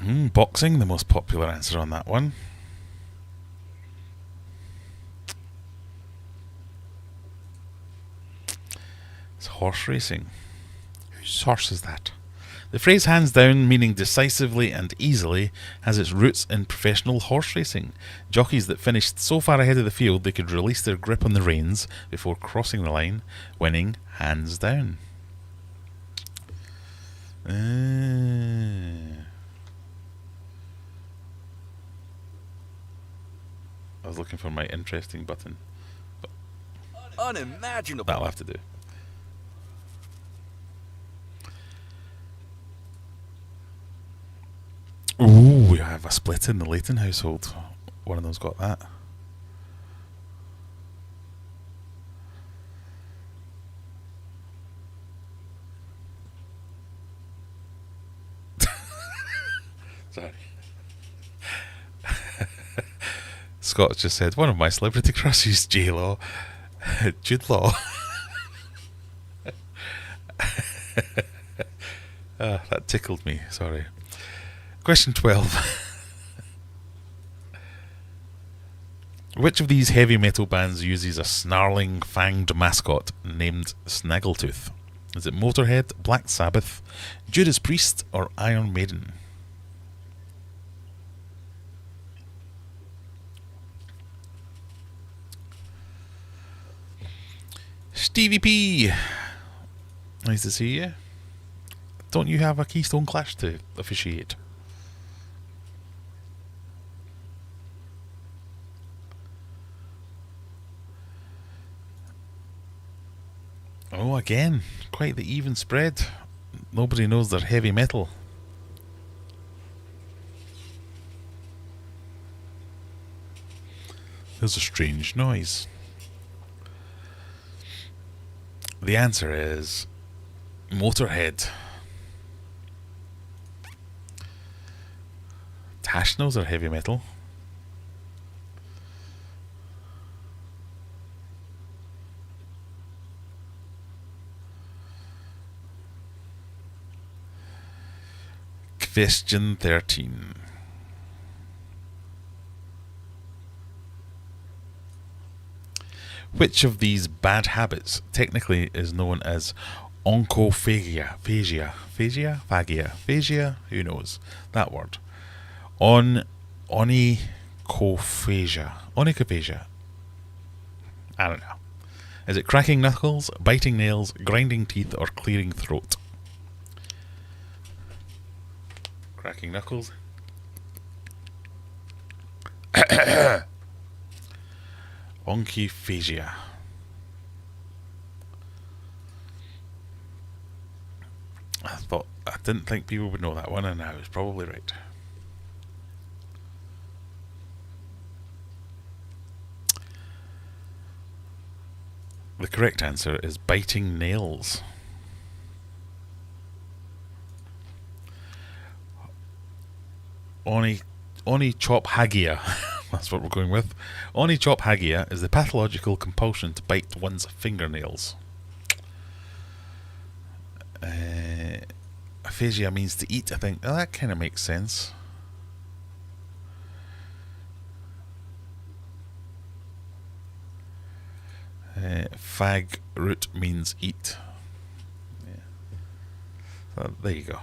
Speaker 1: Boxing, the most popular answer on that one. It's horse racing. Whose horse is that? The phrase hands down, meaning decisively and easily, has its roots in professional horse racing. Jockeys that finished so far ahead of the field they could release their grip on the reins before crossing the line, winning hands down. I was looking for my interesting button.
Speaker 3: Unimaginable.
Speaker 1: That'll have to do. Ooh, we have a split in the Leighton household. One of them's got that. Sorry. Scott just said, one of my celebrity crushes, J-Law. Jude Law. That tickled me, sorry. Question 12. Which of these heavy metal bands uses a snarling, fanged mascot named Snaggletooth? Is it Motorhead, Black Sabbath, Judas Priest, or Iron Maiden? Stevie P. Nice to see you. Don't you have a Keystone Clash to officiate? Oh, again, quite the even spread. Nobody knows they're heavy metal. There's a strange noise. The answer is Motorhead. Tash knows they're heavy metal. Question 13. Which of these bad habits technically is known as oncophagia? Phagia? Who knows? That word. Onychophagia. I don't know. Is it cracking knuckles, biting nails, grinding teeth, or clearing throat? Cracking knuckles. Onchophagia. I didn't think people would know that one, and I was probably right. The correct answer is biting nails. Onychophagia. That's what we're going with. Onychophagia is the pathological compulsion to bite one's fingernails. Aphasia means to eat, I think. Oh, that kind of makes sense. Fag root means eat. Yeah. So there you go.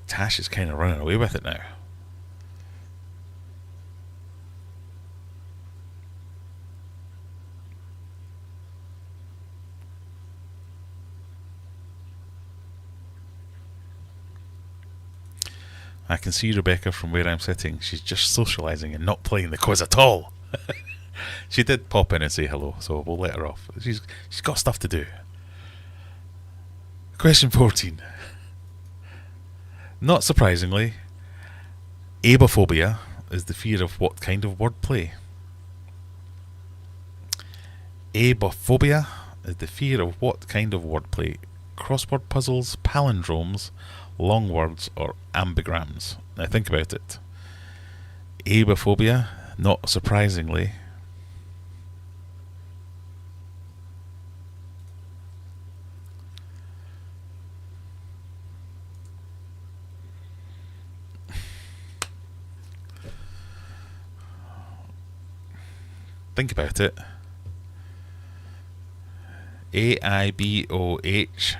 Speaker 1: Tash is kind of running away with it now. I can see Rebecca from where I'm sitting. She's just socialising and not playing the quiz at all. She did pop in and say hello, so we'll let her off. She's got stuff to do. Question 14. Not surprisingly, abophobia is the fear of what kind of wordplay? Abophobia is the fear of what kind of wordplay? Crossword puzzles, palindromes, long words, or ambigrams? Now think about it. Abophobia, not surprisingly. think about it. AIBOH.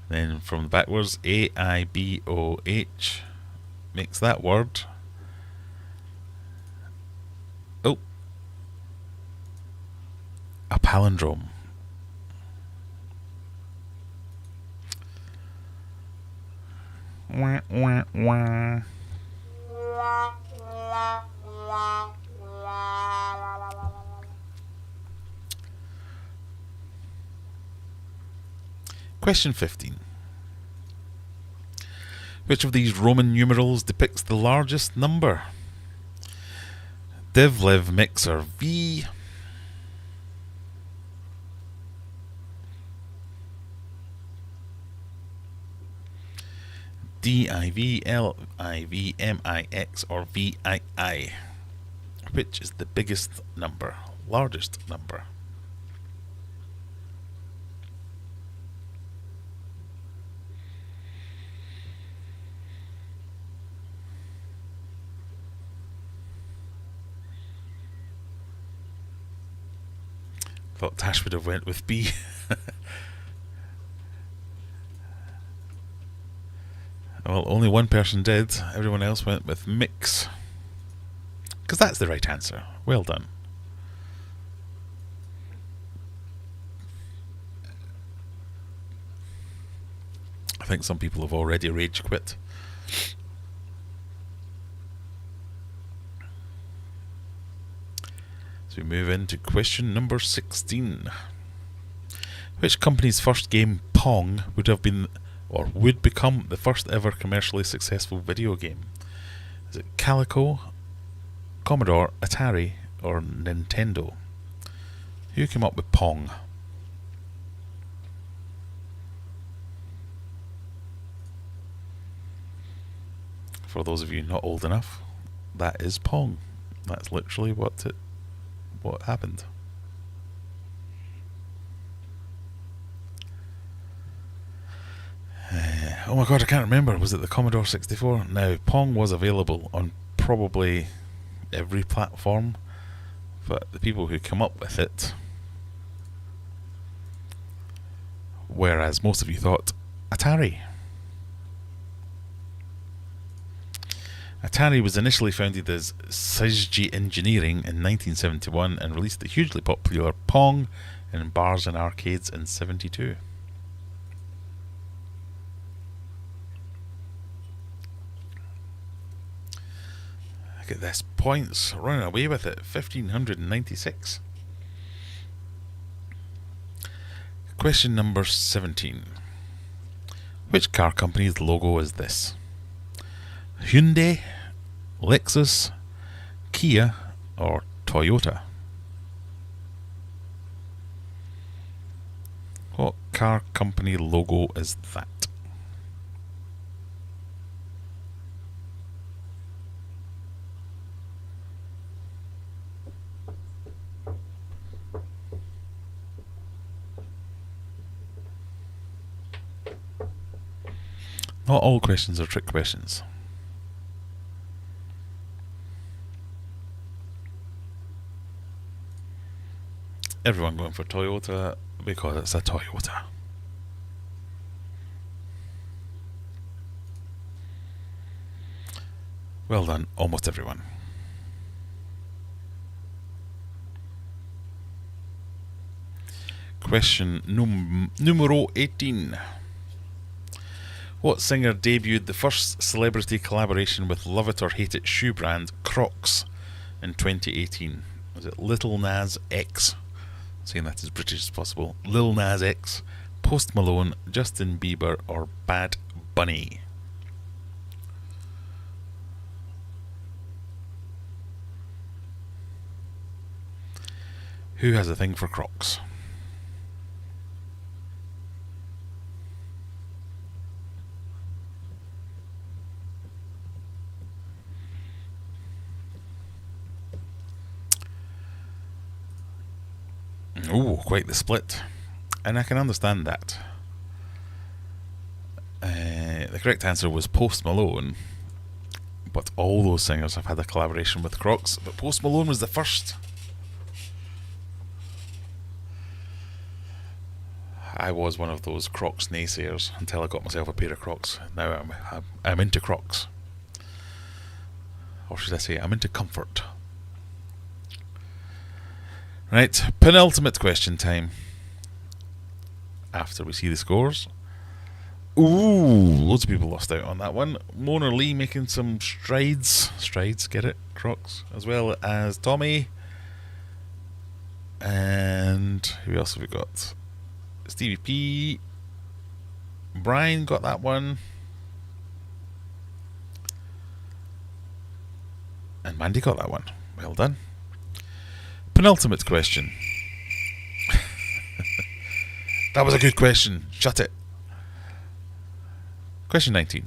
Speaker 1: Then from the backwards, AIBOH makes that word. Oh. A palindrome. Wah, wah, wah. Question 15. Which of these Roman numerals depicts the largest number? Div, liv, mixer, V. DIV, LIV, MIX, or VII. Which is the biggest number, largest number? Thought Tash would have went with B. Well, only one person did. Everyone else went with mix. Because that's the right answer. Well done. I think some people have already rage quit. So we move into question number 16. Which company's first game, Pong, would have been or would become the first ever commercially successful video game? Is it Calico, Commodore, Atari, or Nintendo? Who came up with Pong? For those of you not old enough, that is Pong. That's literally what happened. Oh my god, I can't remember. Was it the Commodore 64? Now, Pong was available on probably every platform, but the people who come up with it, whereas most of you thought Atari. Atari was initially founded as Fishy Engineering in 1971 and released the hugely popular Pong in bars and arcades in 1972. Look at this, points, running away with it, 1,596. Question number 17. Which car company's logo is this? Hyundai, Lexus, Kia, or Toyota? What car company logo is that? Not all questions are trick questions. Everyone going for Toyota because it's a Toyota. Well done, almost everyone. Question numero 18. What singer debuted the first celebrity collaboration with Love It or Hate It shoe brand Crocs in 2018? Was it Little Nas X? Saying that as British as possible. Lil Nas X, Post Malone, Justin Bieber, or Bad Bunny? Who has a thing for Crocs? Oh, quite the split. And I can understand that. The correct answer was Post Malone. But all those singers have had a collaboration with Crocs. But Post Malone was the first. I was one of those Crocs naysayers until I got myself a pair of Crocs. Now I'm into Crocs. Or should I say, I'm into comfort. Right, penultimate question time. After we see the scores. Ooh, loads of people lost out on that one. Mona Lee making some strides, get it? Crocs. As well as Tommy. And who else have we got? Stevie P. Brian got that one. And Mandy got that one. Well done. Penultimate question. That was a good question. Shut it. Question 19.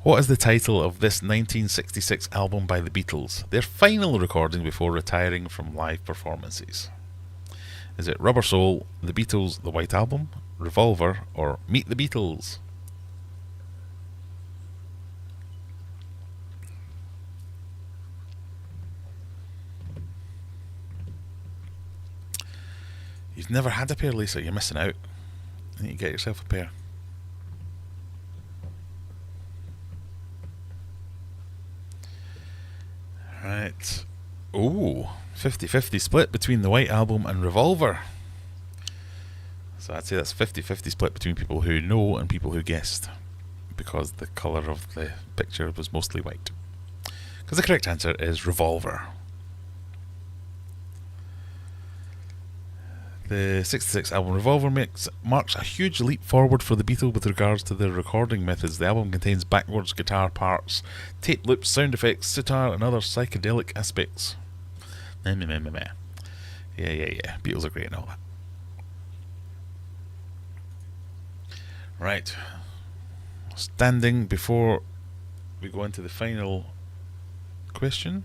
Speaker 1: What is the title of this 1966 album by the Beatles? Their final recording before retiring from live performances. Is it Rubber Soul, The Beatles, The White Album, Revolver, or Meet the Beatles? You've never had a pair, Lisa. You're missing out. You need to get yourself a pair. Right. Ooh, 50-50 split between the White Album and Revolver. So I'd say that's 50-50 split between people who know and people who guessed, because the colour of the picture was mostly white. Because the correct answer is Revolver. The 66 album Revolver marks a huge leap forward for the Beatles with regards to their recording methods. The album contains backwards guitar parts, tape loops, sound effects, sitar, and other psychedelic aspects. Yeah. Beatles are great and all that. Right. Standing before we go into the final question.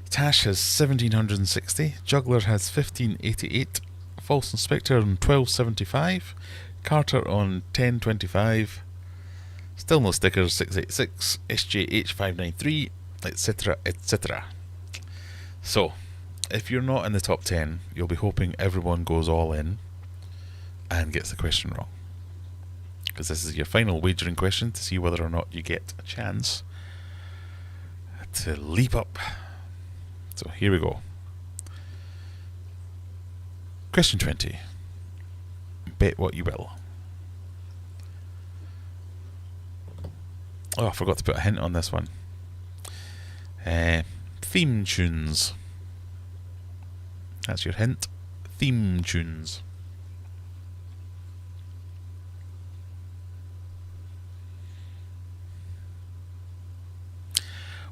Speaker 1: Tash has 1760, Juggler has 1588, False Inspector on 1275, Carter on 1025, Still No Stickers 686, SJH 593, etc, etc. So, if you're not in the top 10, you'll be hoping everyone goes all in and gets the question wrong. Because this is your final wagering question to see whether or not you get a chance to leap up. So here we go. Question 20. Bet what you will. Oh, I forgot to put a hint on this one. Theme tunes. That's your hint. Theme tunes.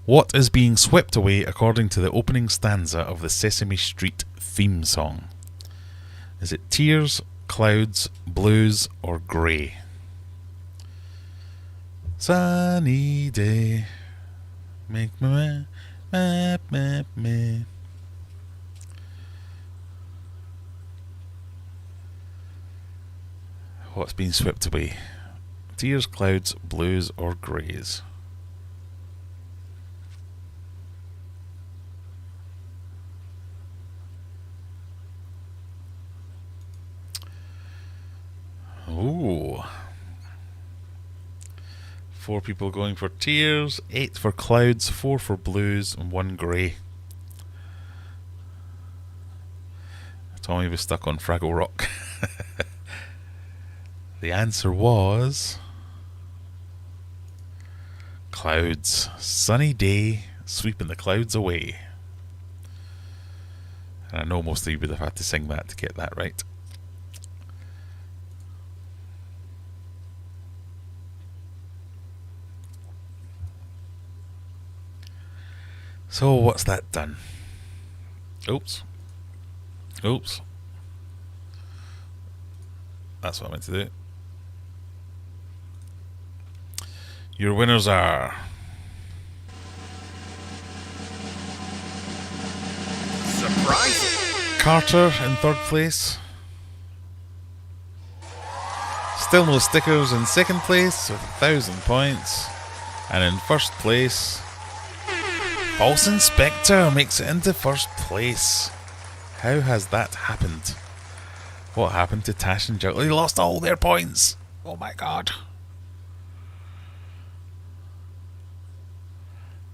Speaker 1: What is being swept away according to the opening stanza of the Sesame Street theme song? Is it tears, clouds, blues, or grey? Sunny day, make me me. What's being swept away? Tears, clouds, blues, or greys? Ooh. 4 people going for tears, 8 for clouds, 4 for blues, and 1 grey. Tommy was stuck on Fraggle Rock. The answer was clouds. Sunny day, sweeping the clouds away. And I know most of you would have had to sing that to get that right. So what's that done? Oops. That's what I meant to do. Your winners are
Speaker 3: surprising.
Speaker 1: Carter in 3rd place. Still No Stickers in 2nd place with 1,000 points. And in 1st place, False Inspector makes it into 1st place. How has that happened? What happened to Tash and Juggler? They lost all their points. Oh my god.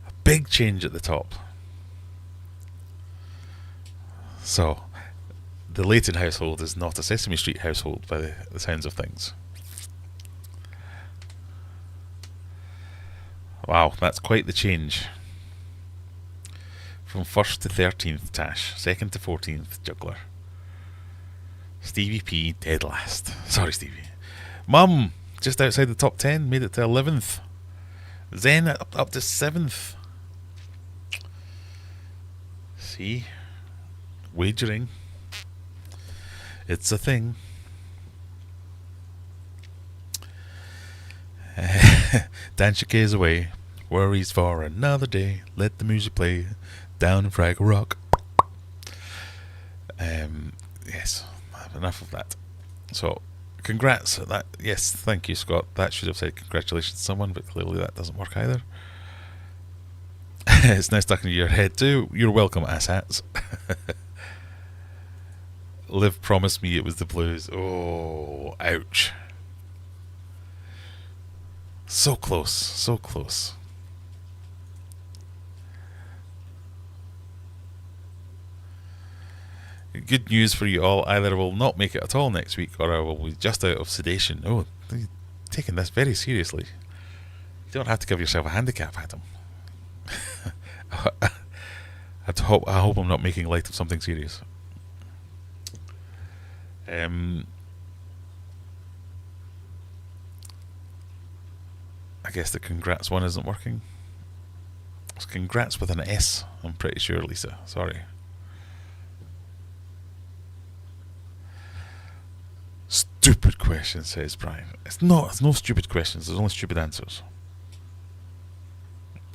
Speaker 1: A big change at the top. So, the Leighton household is not a Sesame Street household by the sounds of things. Wow, that's quite the change. From 1st to 13th, Tash. 2nd to 14th, Juggler. Stevie P, dead last. Sorry, Stevie. Mum, just outside the top 10, made it to 11th. Zen up to 7th. See? Wagering. It's a thing. Danchike is away. Worries for another day. Let the music play. Down in Fraggle Rock. Yes, enough of that. So, congrats. That, yes, thank you, Scott. That should have said congratulations to someone, but clearly that doesn't work either. It's now stuck in your head too. You're welcome, asshats. Liv promised me it was the Blues. Oh, ouch. So close, so close. Good news for you all. Either I will not make it at all next week, or I will be just out of sedation. Oh, you're taking this very seriously. You don't have to give yourself a handicap, Adam. I hope I'm not making light of something serious. I guess the congrats one isn't working. It's congrats with an S, I'm pretty sure, Lisa. Sorry. Stupid question, says Brian. It's no stupid questions, there's only stupid answers.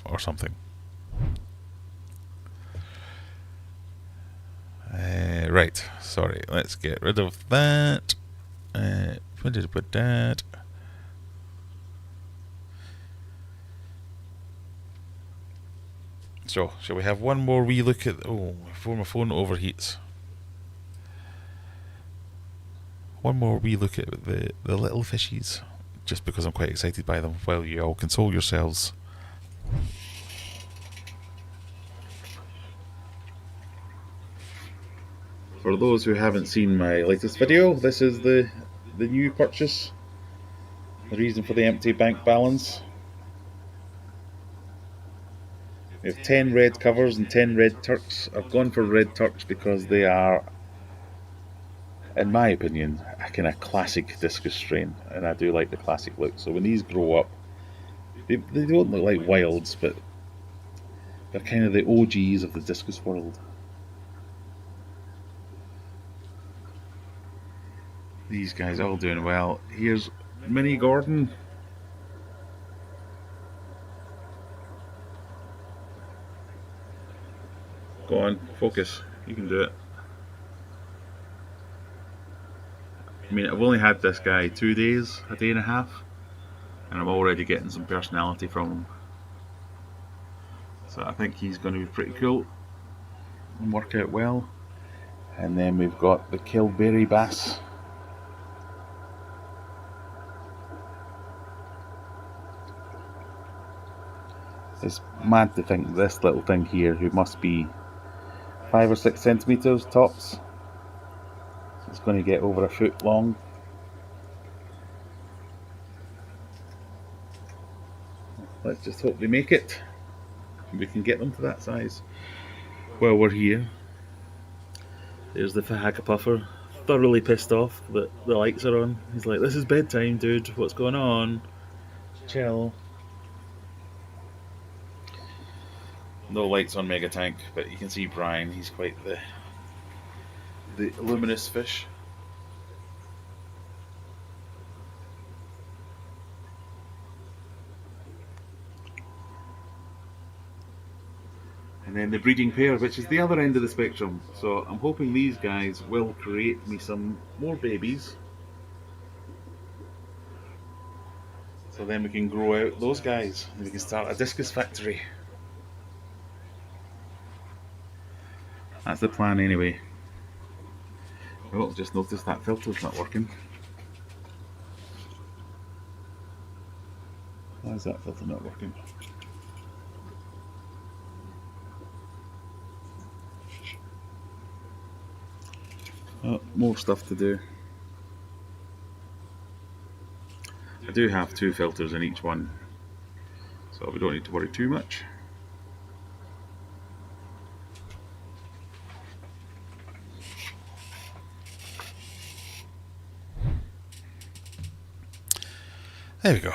Speaker 1: Or something. Right, sorry, let's get rid of that. When did I put that? So, shall we have one more wee look at... Oh, before my phone overheats. One more wee look at the little fishies. Just because I'm quite excited by them, while you all console yourselves. For those who haven't seen my latest video, this is the new purchase. The reason for the empty bank balance. We have 10 red covers and 10 red turks. I've gone for red turks because they are, in my opinion, a kind of classic discus strain, and I do like the classic look. So when these grow up, they don't look like wilds, but they're kind of the OGs of the discus world. These guys all doing well. Here's Mini Gordon. Go on, focus. You can do it. I mean, I've only had this guy 2 days, a day and a half, and I'm already getting some personality from him. So I think he's going to be pretty cool and work out well. And then we've got the Kilberry Bass. It's mad to think this little thing here, who must be 5 or 6 centimetres tops, it's going to get over a foot long. Let's just hope they make it and we can get them to that size. While we're here, there's the Fahaka thoroughly pissed off that the lights are on. He's like, this is bedtime, dude, what's going on? Chill. No lights on Mega Tank, but you can see Brian, he's quite the luminous fish. And then the breeding pair, which is the other end of the spectrum. So I'm hoping these guys will create me some more babies. So then we can grow out those guys and we can start a discus factory. That's the plan anyway. Oh, just noticed that filter's not working. Why is that filter not working? Oh, more stuff to do. I do have 2 filters in each one, so we don't need to worry too much. There we go.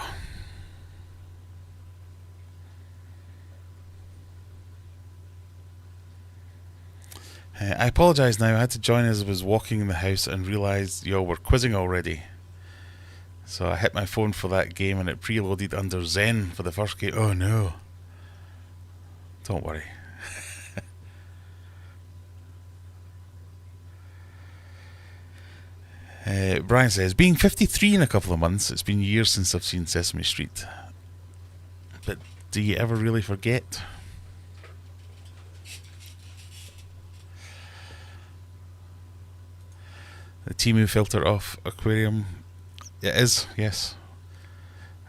Speaker 1: I apologise now, I had to join as I was walking in the house and realised y'all were quizzing already. So I hit my phone for that game and it preloaded under Zen for the first game. Oh no. Don't worry. Brian says, being 53 in a couple of months, it's been years since I've seen Sesame Street. But do you ever really forget? The Temu filter off Aquarium. It is, yes.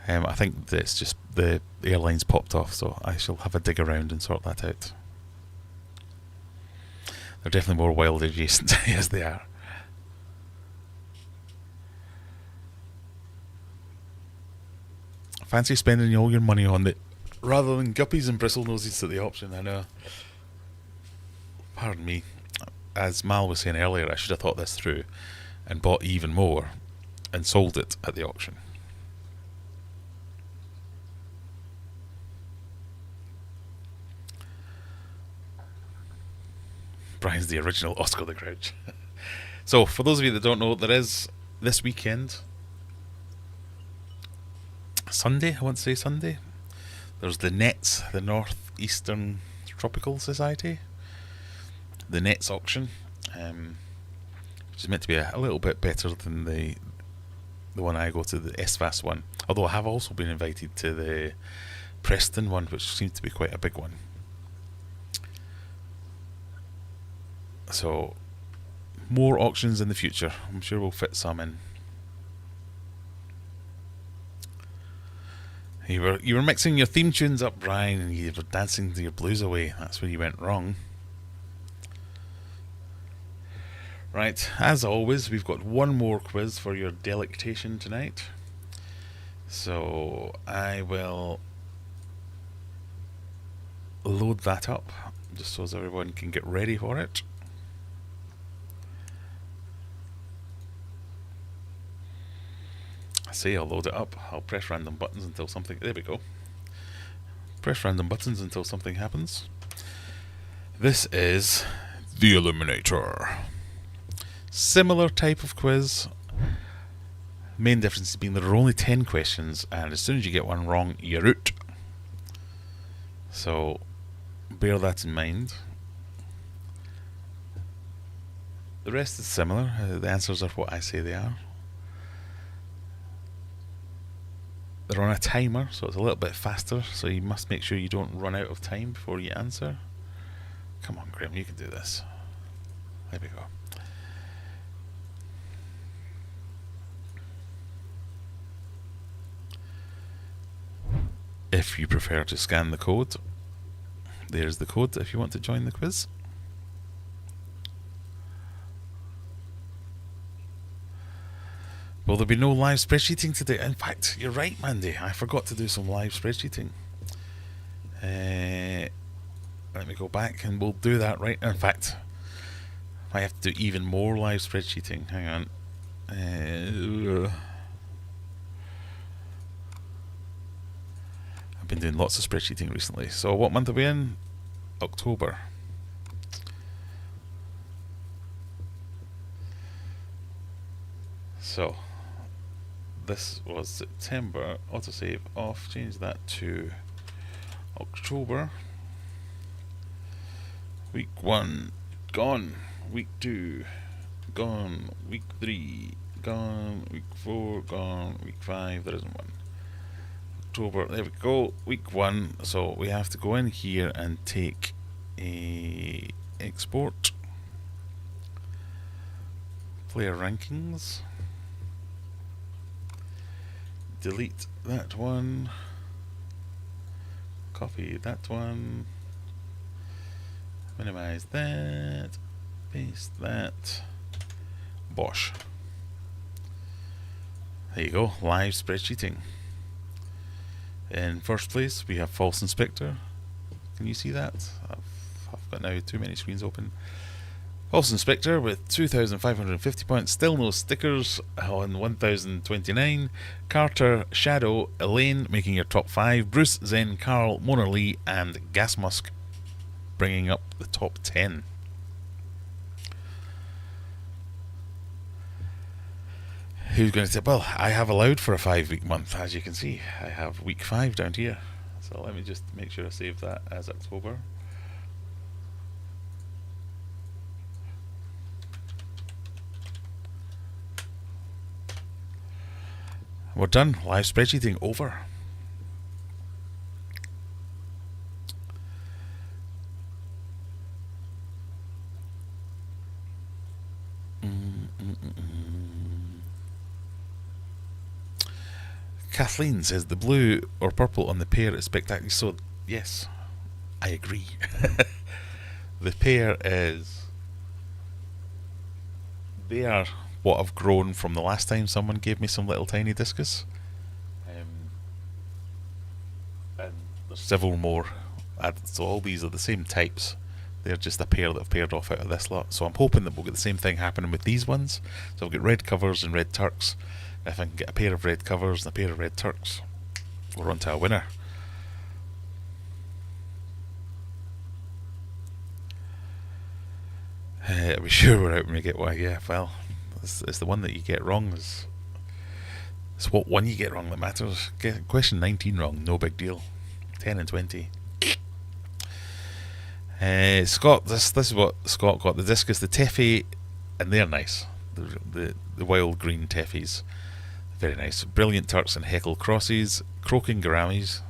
Speaker 1: I think that it's just the airline's popped off, so I shall have a dig around and sort that out. They're definitely more wild adjacent, yes they are. Fancy spending all your money on it rather than guppies and bristlenoses at the option, I know. Pardon me. As Mal was saying earlier, I should have thought this through and bought even more and sold it at the auction. Brian's the original Oscar the Grouch. So, for those of you that don't know, there is this weekend, Sunday, I want to say Sunday, there's the NETS, the Northeastern Tropical Society, the NETS auction, which is meant to be a little bit better than the one I go to, the SVAS one. Although I have also been invited to the Preston one, which seems to be quite a big one. So, more auctions in the future. I'm sure we'll fit some in. You were mixing your theme tunes up, Brian, and you were dancing to your blues away. That's where you went wrong. Right, as always, we've got one more quiz for your delectation tonight. So I will load that up, just so as everyone can get ready for it. I say I'll load it up. I'll press random buttons until something... There we go. Press random buttons until something happens. This is the Eliminator. Similar type of quiz. Main difference being there are only 10 questions, and as soon as you get one wrong, you're out. So bear that in mind. The rest is similar. The answers are what I say they are. They're on a timer, so it's a little bit faster, so you must make sure you don't run out of time before you answer. Come on, Graham, you can do this. There we go. If you prefer to scan the code, there's the code if you want to join the quiz. Will there be no live spreadsheeting today? In fact, you're right, Mandy. I forgot to do some live spreadsheeting. Let me go back and we'll do that right. In fact, I have to do even more live spreadsheeting. Hang on. I've been doing lots of spreadsheeting recently. So what month are we in? October. So this was September. Autosave off. Change that to October. Week 1 gone. Week 2 gone. Week 3 gone. Week 4 gone. Week 5 there isn't one. October, there we go. Week 1. So we have to go in here and take a export. player rankings. Delete that one. Copy that one. Minimize that. Paste that. Bosh. There you go, live spreadsheeting. In first place, we have False Inspector. Can you see that? I've got now too many screens open. False Inspector with 2,550 points, still no stickers on 1,029. Carter, Shadow, Elaine making your top 5. Bruce, Zen, Carl, Mona Lee, and Gasmusk bringing up the top 10. Who's going to say, well, I have allowed for a 5-week month, as you can see. I have week 5 down here. So let me just make sure I save that as October. We're done. Live spreadsheeting over. Kathleen says the blue or purple on the pair is spectacular. So, yes, I agree. The pair is... They are what I've grown from the last time someone gave me some little tiny discus. And there's several more. So all these are the same types. They're just a pair that I've paired off out of this lot. So I'm hoping that we'll get the same thing happening with these ones. So I'll get red covers and red turks. If I can get a pair of red covers and a pair of red turks, we're on to a winner. Are we sure we're out when we get one? Yeah, well, it's the one that you get wrong. It's what one you get wrong that matters. Get question 19 wrong, no big deal. 10 and 20. Scott, this is what Scott got. The discus, the Teffy, and they're nice. The wild green Teffys. Very nice. Brilliant Turks and Heckle Crosses. Croaking Garamis.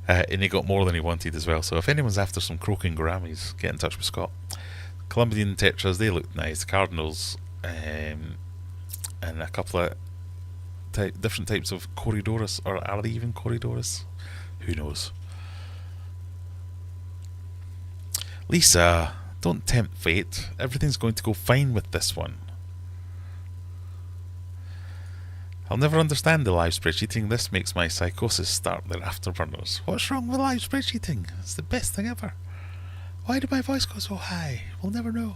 Speaker 1: And he got more than he wanted as well. So if anyone's after some croaking Garamis, get in touch with Scott. Colombian Tetras, they look nice. Cardinals, and a couple of different types of Corridorus. Or are they even Corridorus? Who knows? Lisa, don't tempt fate. Everything's going to go fine with this one. I'll never understand the live spreadsheeting. This makes my psychosis start their afterburners. What's wrong with live spreadsheeting? It's the best thing ever. Why did my voice go so high? We'll never know.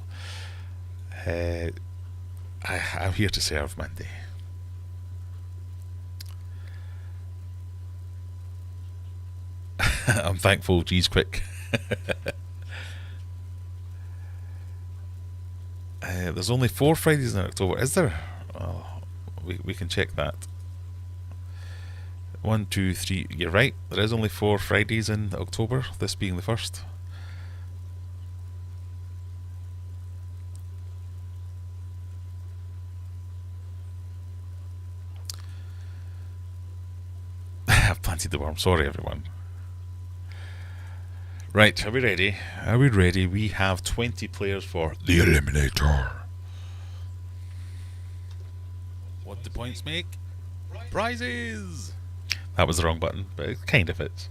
Speaker 1: I'm here to serve, Mandy. I'm thankful, geez, quick. There's only 4 Fridays in October. Is there? Oh. We can check that. 1, 2, 3. You're right. There is only 4 Fridays in October. This being the first. I've planted the worm. Sorry, everyone. Right. Are we ready? Are we ready? We have 20 players for the Eliminator. What do points make? Prizes! That was the wrong button, but it kind of fits.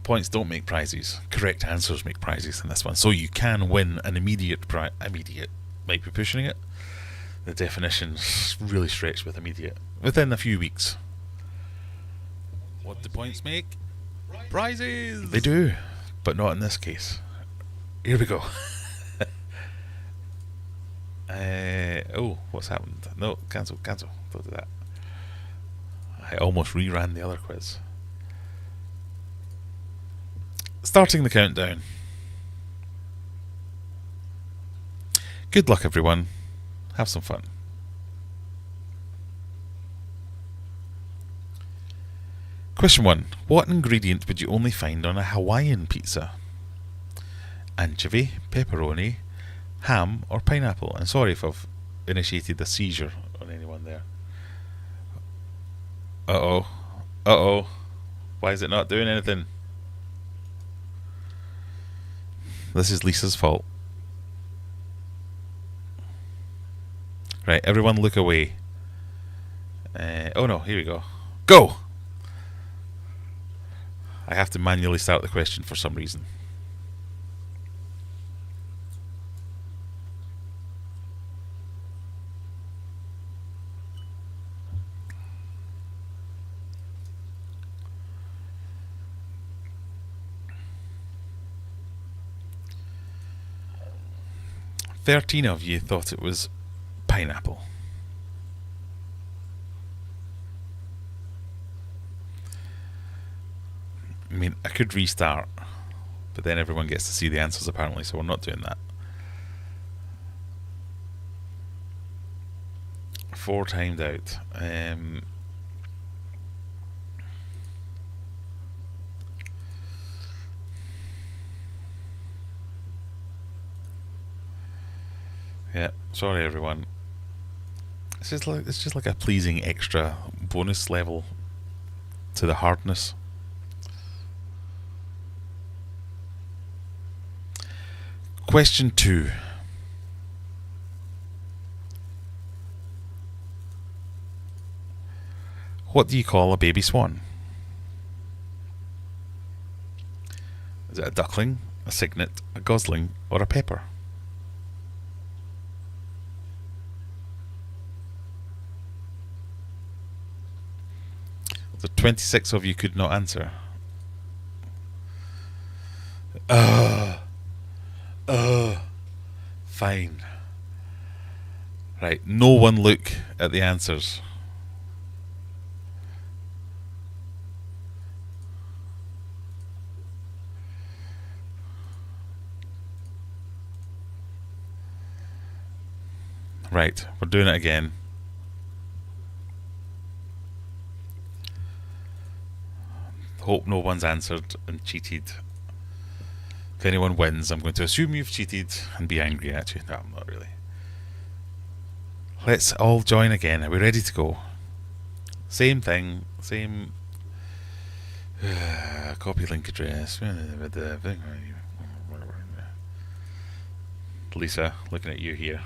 Speaker 1: Points don't make prizes. Correct answers make prizes in this one. So you can win an immediate prize. Immediate. Might be pushing it. The definition's really stretched with immediate. Within a few weeks. What do points make? Prizes! They do, but not in this case. Here we go. Oh, what's happened? No, cancel. Don't do that. I almost reran the other quiz. Starting the countdown. Good luck, everyone. Have some fun. Question 1. What ingredient would you only find on a Hawaiian pizza? Anchovy, pepperoni, ham or pineapple? And sorry if I've initiated a seizure on anyone there. Uh-oh. Why is it not doing anything? This is Lisa's fault. Right, everyone look away. Oh no, here we go. Go! I have to manually start the question for some reason. "13 of you thought it was pineapple." I mean, I could restart, but then everyone gets to see the answers apparently, so we're not doing that. 4 timed out. Yeah, sorry everyone. It's just like a pleasing extra bonus level to the hardness. Question 2. What do you call a baby swan? Is it a duckling, a cygnet, a gosling, or a pepper? The 26 of you could not answer. Fine. Right, no one look at the answers. Right, we're doing it again. Hope no one's answered and cheated. If anyone wins, I'm going to assume you've cheated and be angry at you. No, I'm not really. Let's all join again. Are we ready to go? Same thing. Same. Copy link address. Lisa, looking at you here.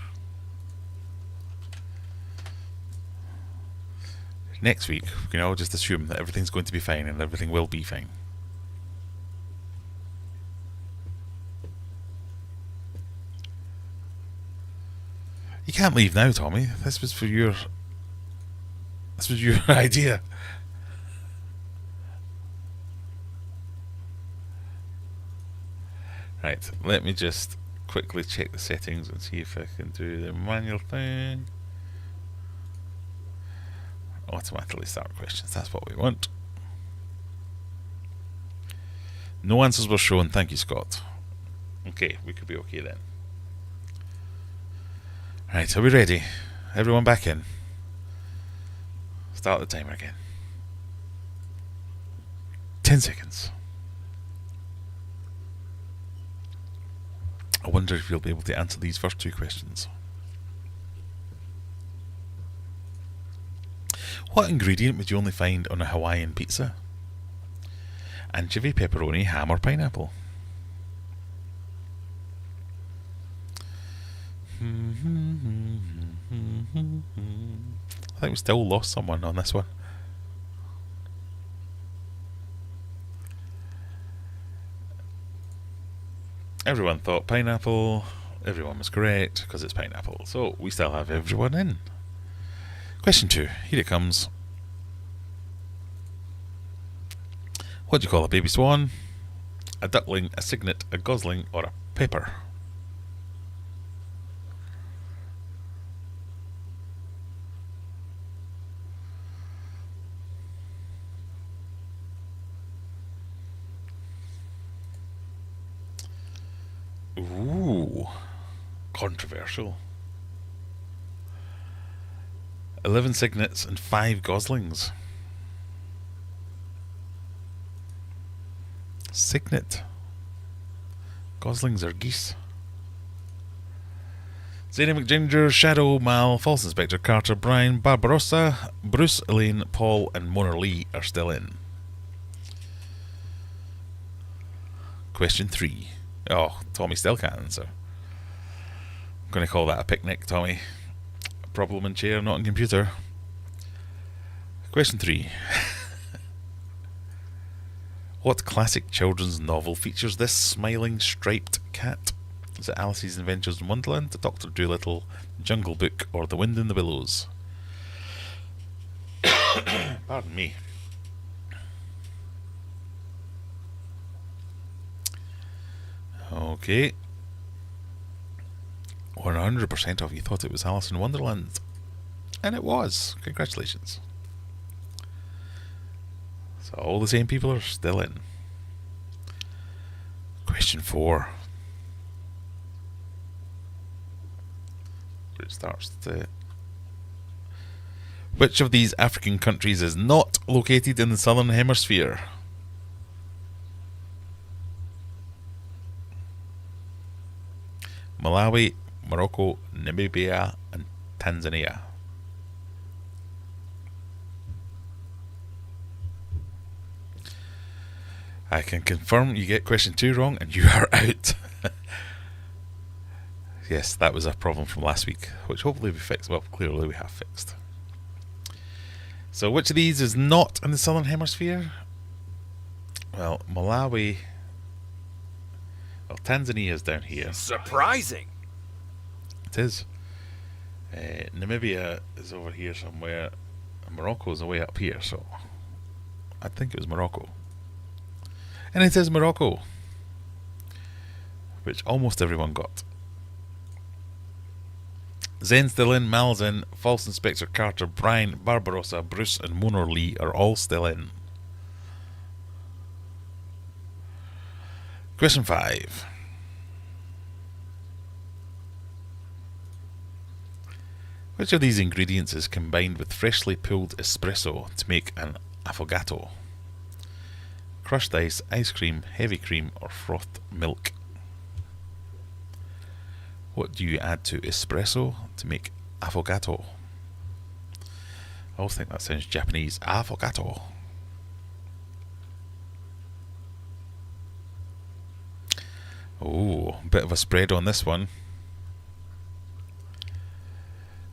Speaker 1: Next week, we can all just assume that everything's going to be fine and everything will be fine. You can't leave now, Tommy. This was your idea. Right, let me just quickly check the settings and see if I can do the manual thing. Automatically start questions, that's what we want. No answers were shown, thank you, Scott. Okay, we could be okay then. Right, are we ready? Everyone back in. Start the timer again. 10 seconds. I wonder if you'll be able to answer these first 2 questions. What ingredient would you only find on a Hawaiian pizza? Anchovy, pepperoni, ham or pineapple? I think we still lost someone on this one. Everyone thought pineapple. Everyone was correct because it's pineapple. So we still have everyone in. Question 2. Here it comes. What do you call a baby swan? A duckling, a cygnet, a gosling, or a pepper? Ooh, controversial. 11 cygnets and 5 goslings. Cygnet. Goslings are geese. Zane McGinger, Shadow, Mal, False Inspector Carter, Brian, Barbarossa, Bruce, Elaine, Paul and Mona Lee are still in. Question 3. Oh, Tommy still can't answer. I'm going to call that a picnic, Tommy. A problem in chair, not in computer. Question 3. What classic children's novel features this smiling striped cat? Is it Alice's Adventures in Wonderland, Dr. Dolittle, Jungle Book, or The Wind in the Willows? Pardon me. Okay. 100% of you thought it was Alice in Wonderland. And it was. Congratulations. So all the same people are still in. Question 4. It starts to... Which of these African countries is not located in the southern hemisphere? Malawi, Morocco, Namibia, and Tanzania. I can confirm you get question 2 wrong and you are out. Yes, that was a problem from last week, which hopefully we fixed. Well, clearly we have fixed. So which of these is not in the southern hemisphere? Well, Malawi... Well, Tanzania is down here.
Speaker 3: Surprising!
Speaker 1: It is. Namibia is over here somewhere. And Morocco is way up here, so... I think it was Morocco. And it is Morocco. Which almost everyone got. Zen still in, Mal's in, False Inspector Carter, Brian, Barbarossa, Bruce and Monor Lee are all still in. Question 5. Which of these ingredients is combined with freshly pulled espresso to make an affogato? Crushed ice cream, heavy cream, or frothed milk? What do you add to espresso to make affogato? I always think that sounds Japanese. Affogato. Oh, a bit of a spread on this one.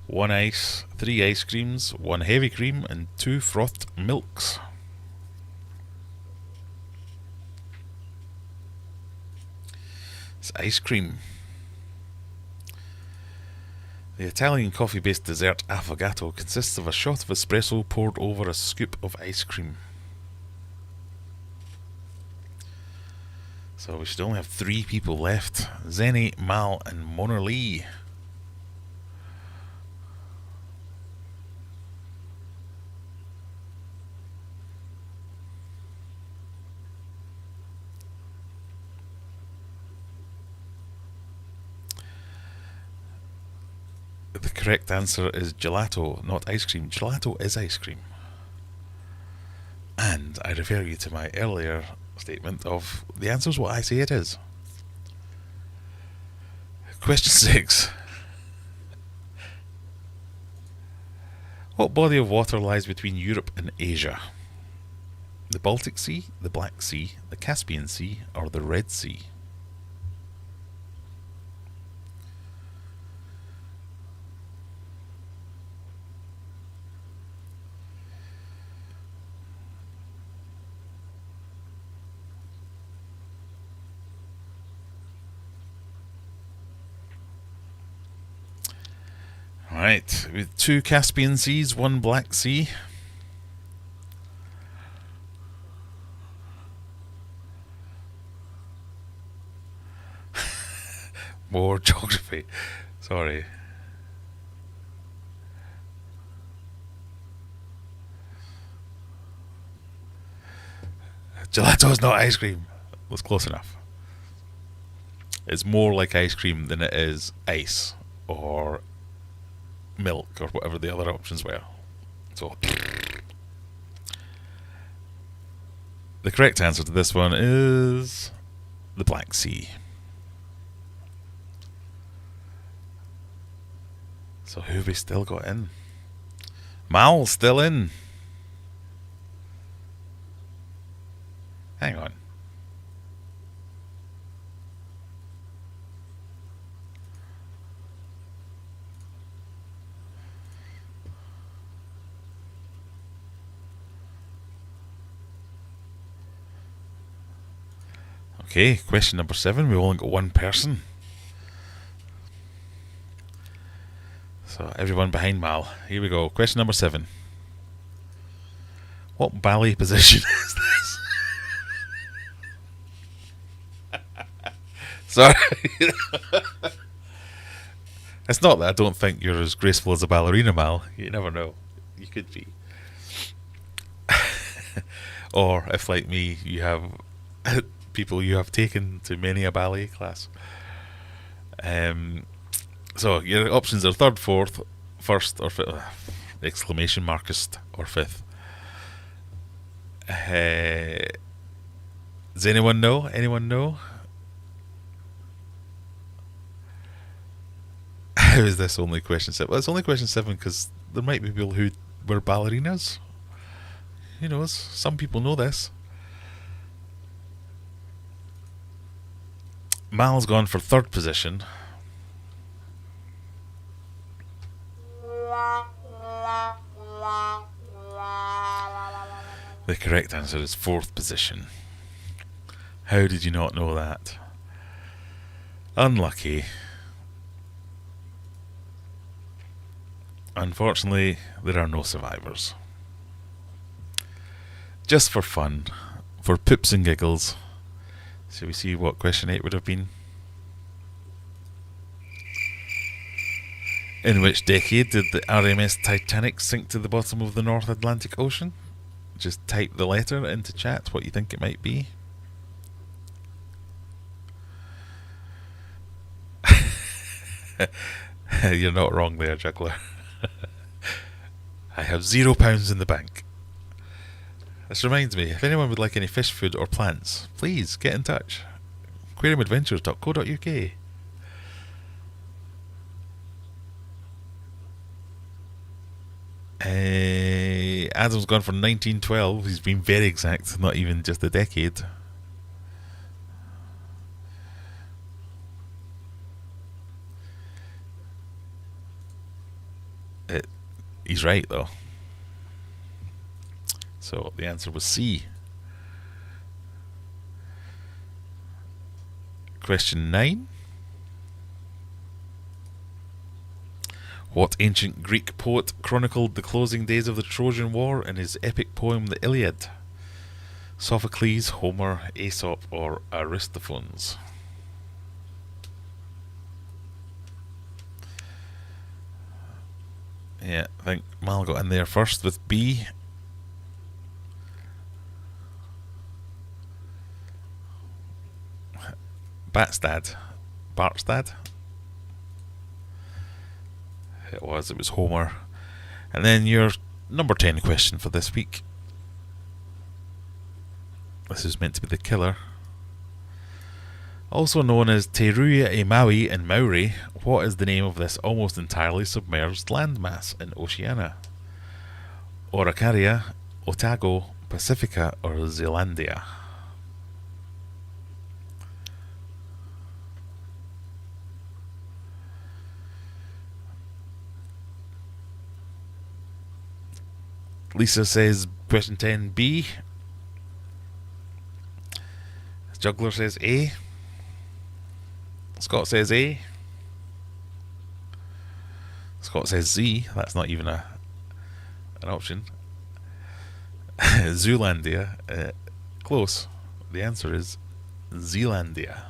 Speaker 1: 1 ice, 3 ice creams, 1 heavy cream, and 2 frothed milks. It's ice cream. The Italian coffee-based dessert affogato consists of a shot of espresso poured over a scoop of ice cream. So we should only have 3 people left. Zenny, Mal and Mona Lee. The correct answer is gelato, not ice cream. Gelato is ice cream. And I refer you to my earlier statement of the answer is what I say it is. Question 6. What body of water lies between Europe and Asia? The Baltic Sea, the Black Sea, the Caspian Sea, or the Red Sea? Right, with 2 Caspian Seas, 1 Black Sea. More geography. Sorry. Gelato is not ice cream. Was close enough. It's more like ice cream than it is ice or milk or whatever the other options were. So the correct answer to this one is the Black Sea. So who have we still got in? Mal's still in. Hang on. Okay, question number 7. We've only got one person. So everyone behind Mal. Here we go. Question number 7. What ballet position is this? Sorry. It's not that I don't think you're as graceful as a ballerina, Mal. You never know. You could be. Or if, like me, you have people you have taken to many a ballet class. So your options are 3rd, 4th, 1st, or 5th. Exclamation markist, or 5th. Does anyone know? Anyone know? How is this only question 7? Well, it's only question 7 because there might be people who were ballerinas. Who knows? Some people know this. Mal's gone for 3rd position. The correct answer is 4th position. How did you not know that? Unlucky. Unfortunately, there are no survivors. Just for fun, for poops and giggles, shall we see what question 8 would have been? In which decade did the RMS Titanic sink to the bottom of the North Atlantic Ocean? Just type the letter into chat, what you think it might be. You're not wrong there, juggler. I have £0 in the bank. This reminds me, if anyone would like any fish food or plants, please get in touch. aquariumadventures.co.uk. Adam's gone for 1912. He's been very exact, not even just a decade. He's right though. So the answer was C. Question 9. What ancient Greek poet chronicled the closing days of the Trojan War in his epic poem The Iliad? Sophocles, Homer, Aesop, or Aristophanes? Yeah, I think Mal got in there first with B. Bartstad. It was Homer. And then your number 10 question for this week. This is meant to be the killer. Also known as Te Rua e Maui in Maori, what is the name of this almost entirely submerged landmass in Oceania? Araucaria, Otago, Pacifica, or Zealandia? Lisa says question 10B. Juggler says A. Scott says A. Scott says Z. That's not even an option. Zoolandia. Close. The answer is Zealandia.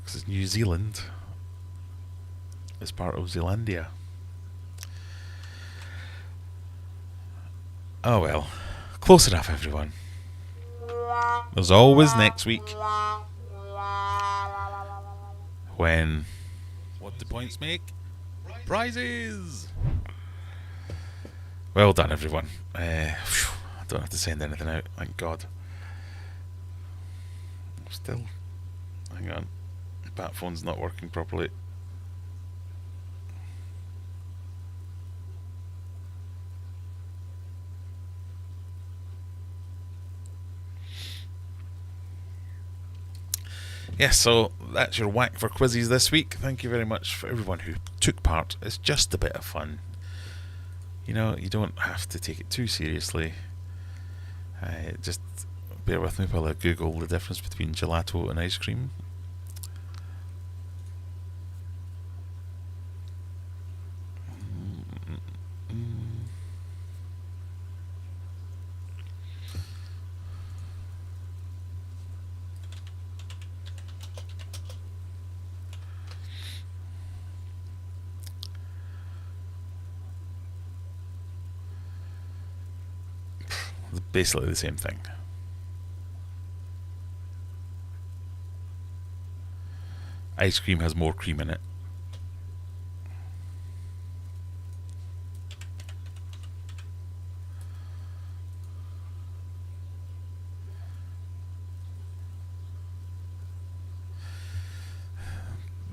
Speaker 1: Because New Zealand is part of Zealandia. Oh well. Close enough, everyone. There's always next week. When... What do points make? Prizes! Well done, everyone. I don't have to send anything out, thank God. Still... Hang on. Bat phone's not working properly. Yes, so that's your whack for quizzes this week. Thank you very much for everyone who took part. It's just a bit of fun. You know, you don't have to take it too seriously. Just Bear with me while I Google the difference between gelato and ice cream. Basically the same thing. Ice cream has more cream in it.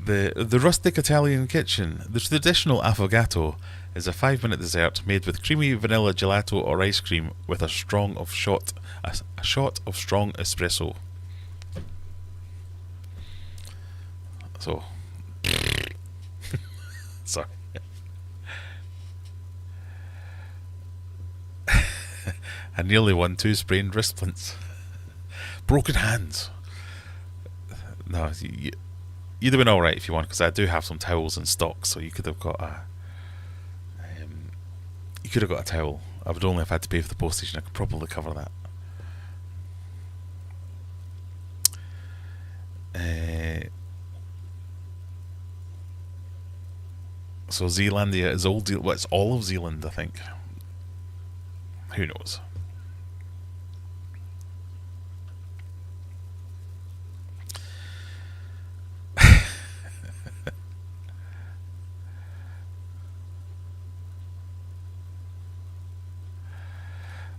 Speaker 1: The rustic Italian kitchen. The traditional affogato is a 5-minute dessert made with creamy vanilla gelato or ice cream with a shot of strong espresso. So, sorry. I nearly won 2 sprained wrist splints. Broken hands. No, you'd have been alright if you want, because I do have some towels in stock, so you could have got a towel. I would only have had to pay for the postage, and I could probably cover that. So Zealandia is it's all of Zealand, I think. Who knows?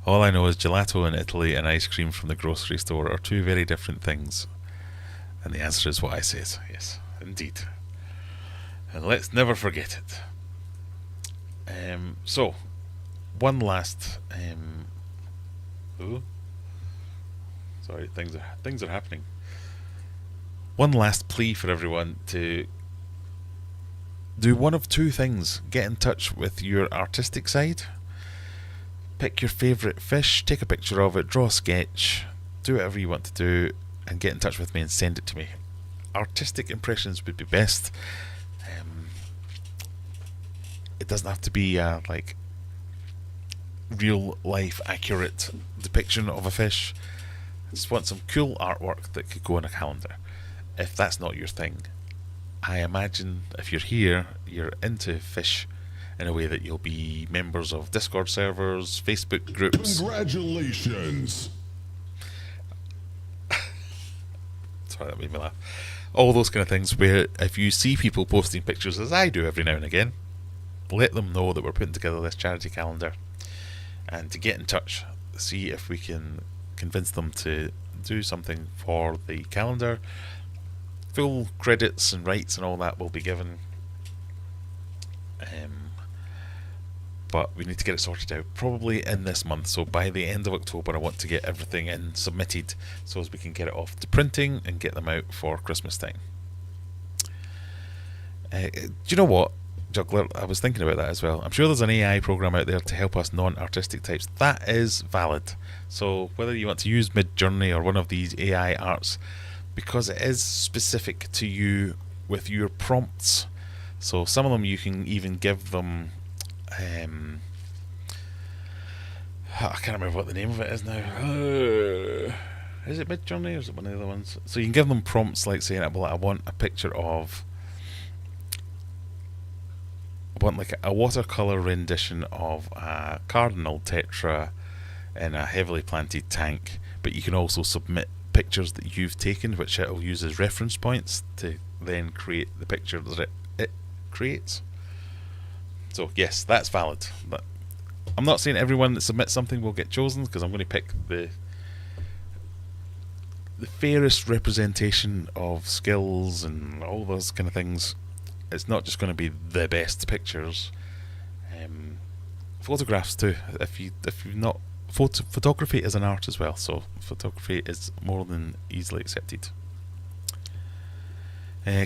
Speaker 1: All I know is gelato in Italy and ice cream from the grocery store are 2 very different things. And the answer is what I said. Yes, indeed. And let's never forget it. So, one last... sorry, things are happening. One last plea for everyone to do one of 2 things. Get in touch with your artistic side. Pick your favourite fish, take a picture of it, draw a sketch, do whatever you want to do, and get in touch with me and send it to me. Artistic impressions would be best. It doesn't have to be like real life accurate depiction of a fish. I just want some cool artwork that could go in a calendar. If that's not your thing, I imagine if you're here, you're into fish in a way that you'll be members of Discord servers, Facebook groups.
Speaker 2: Congratulations!
Speaker 1: Sorry, that made me laugh. All those kind of things where if you see people posting pictures, as I do every now and again, let them know that we're putting together this charity calendar, and to get in touch, see if we can convince them to do something for the calendar. Full credits and rights and all that will be given. But we need to get it sorted out probably in this month. So by the end of October I want to get everything in submitted so as we can get it off to printing and get them out for Christmas time. Do you know what, Juggler? I was thinking about that as well. I'm sure there's an AI program out there to help us non-artistic types. That is valid. So whether you want to use Midjourney or one of these AI arts, because it is specific to you with your prompts. So some of them you can even give them I can't remember what the name of it is now. Is it Midjourney or is it one of the other ones? So you can give them prompts like saying, well, I want a picture of, I want like a watercolour rendition of a cardinal tetra in a heavily planted tank, but you can also submit pictures that you've taken, which it'll use as reference points to then create the picture that it creates. So yes, that's valid. But I'm not saying everyone that submits something will get chosen, because I'm going to pick the fairest representation of skills and all those kind of things. It's not just going to be the best pictures. Photographs too. If you've not, photography is an art as well. So photography is more than easily accepted.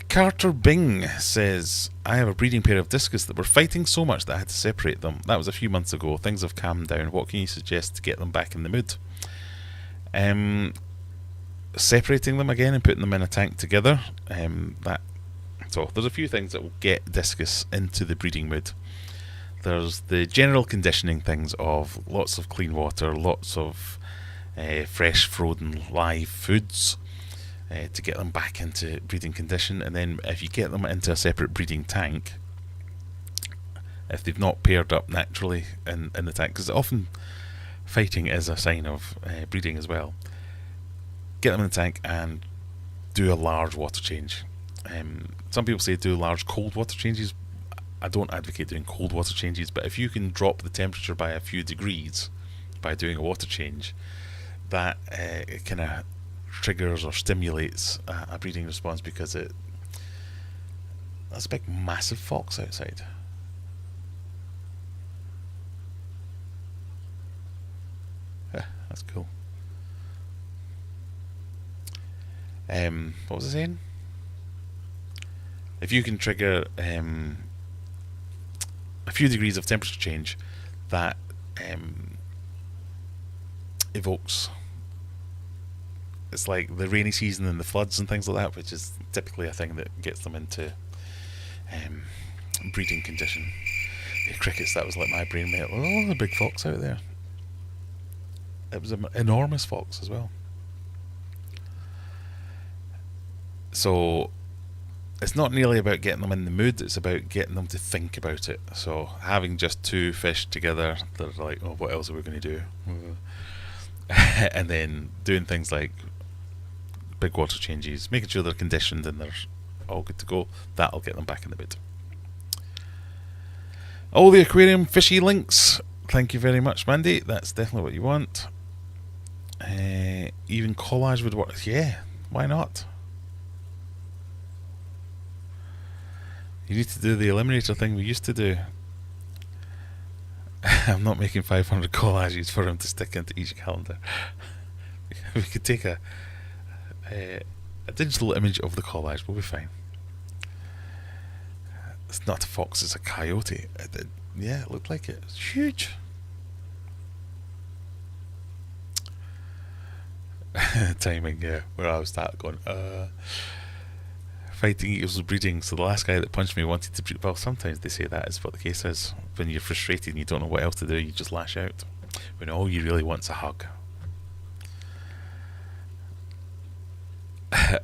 Speaker 1: Carter Bing says, I have a breeding pair of discus that were fighting so much that I had to separate them. That was a few months ago. Things have calmed down. What can you suggest to get them back in the mood? Separating them again and putting them in a tank together. So there's a few things that will get discus into the breeding mood. There's the general conditioning things of lots of clean water, lots of fresh, frozen, live foods to get them back into breeding condition. And then if you get them into a separate breeding tank, if they've not paired up naturally in the tank, because often fighting is a sign of breeding as well, get them in the tank and do a large water change. Some people say do large cold water changes. I don't advocate doing cold water changes, but if you can drop the temperature by a few degrees by doing a water change, that it kind of triggers or stimulates a breeding response, because there's a big massive fox outside. That's cool. What was I saying? If you can trigger a few degrees of temperature change, that evokes, it's like the rainy season and the floods and things like that, which is typically a thing that gets them into breeding condition. The crickets, that was like my brain mate. Oh, the big fox out there. It was an enormous fox as well. So it's not nearly about getting them in the mood, it's about getting them to think about it. So having just two fish together, they're like, oh, what else are we going to do? And then doing things like big water changes, making sure they're conditioned and they're all good to go, that'll get them back in the mood. All the aquarium fishy links, thank you very much, Mandy. That's definitely what you want. Even collage would work. Yeah, why not? You need to do the Eliminator thing we used to do. I'm not making 500 collages for him to stick into each calendar. We could take a digital image of the collage, we'll be fine. It's not a fox, it's a coyote. Yeah, it looked like it. It's huge. Timing, yeah. Where I was going, fighting equals breeding, so the last guy that punched me wanted to breed. Well, sometimes they say that is what the case is. When you're frustrated and you don't know what else to do, you just lash out. When all you really want's a hug.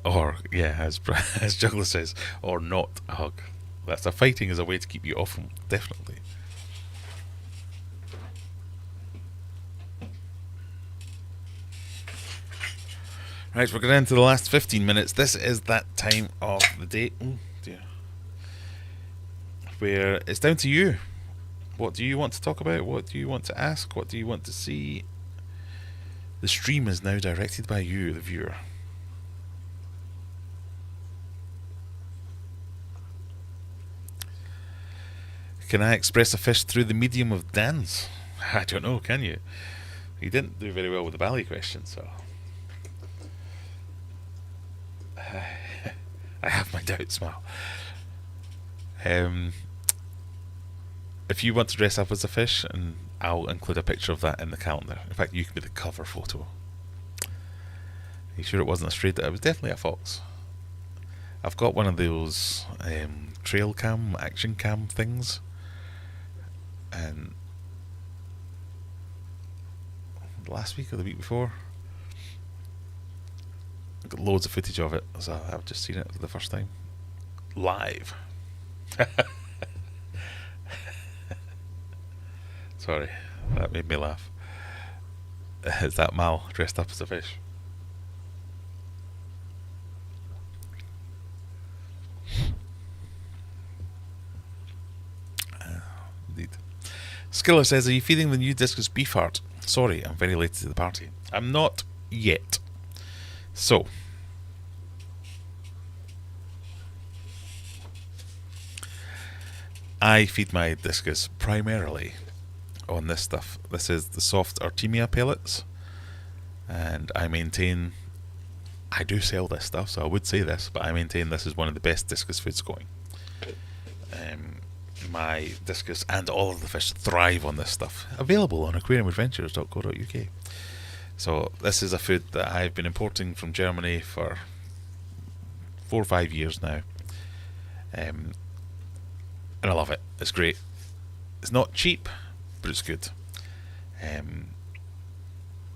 Speaker 1: Or, yeah, as Juggler says, or not a hug. That's a fighting is a way to keep you off them, definitely. Right, we're going into the last 15 minutes. This is that time of the day, oh dear, where it's down to you. What do you want to talk about? What do you want to ask? What do you want to see? The stream is now directed by you, the viewer. Can I express a fish through the medium of dance? I don't know, can you? You didn't do very well with the Bally question, so I have my doubts, Mal. If you want to dress up as a fish, and I'll include a picture of that in the calendar. In fact, you can be the cover photo. Are you sure it wasn't a stray? It was definitely a fox. I've got one of those trail cam, action cam things, and last week or the week before, I got loads of footage of it, so I've just seen it for the first time live. Sorry, that made me laugh. Is that Mal dressed up as a fish? Indeed. Skiller says, are you feeding the new discus beef heart? Sorry, I'm very late to the party. I'm not yet. So, I feed my discus primarily on this stuff. This is the soft Artemia pellets, and I maintain, I do sell this stuff, so I would say this, but I maintain this is one of the best discus foods going. My discus and all of the fish thrive on this stuff. Available on aquariumadventures.co.uk. So this is a food that I've been importing from Germany for 4 or 5 years now, and I love it. It's great. It's not cheap, but it's good.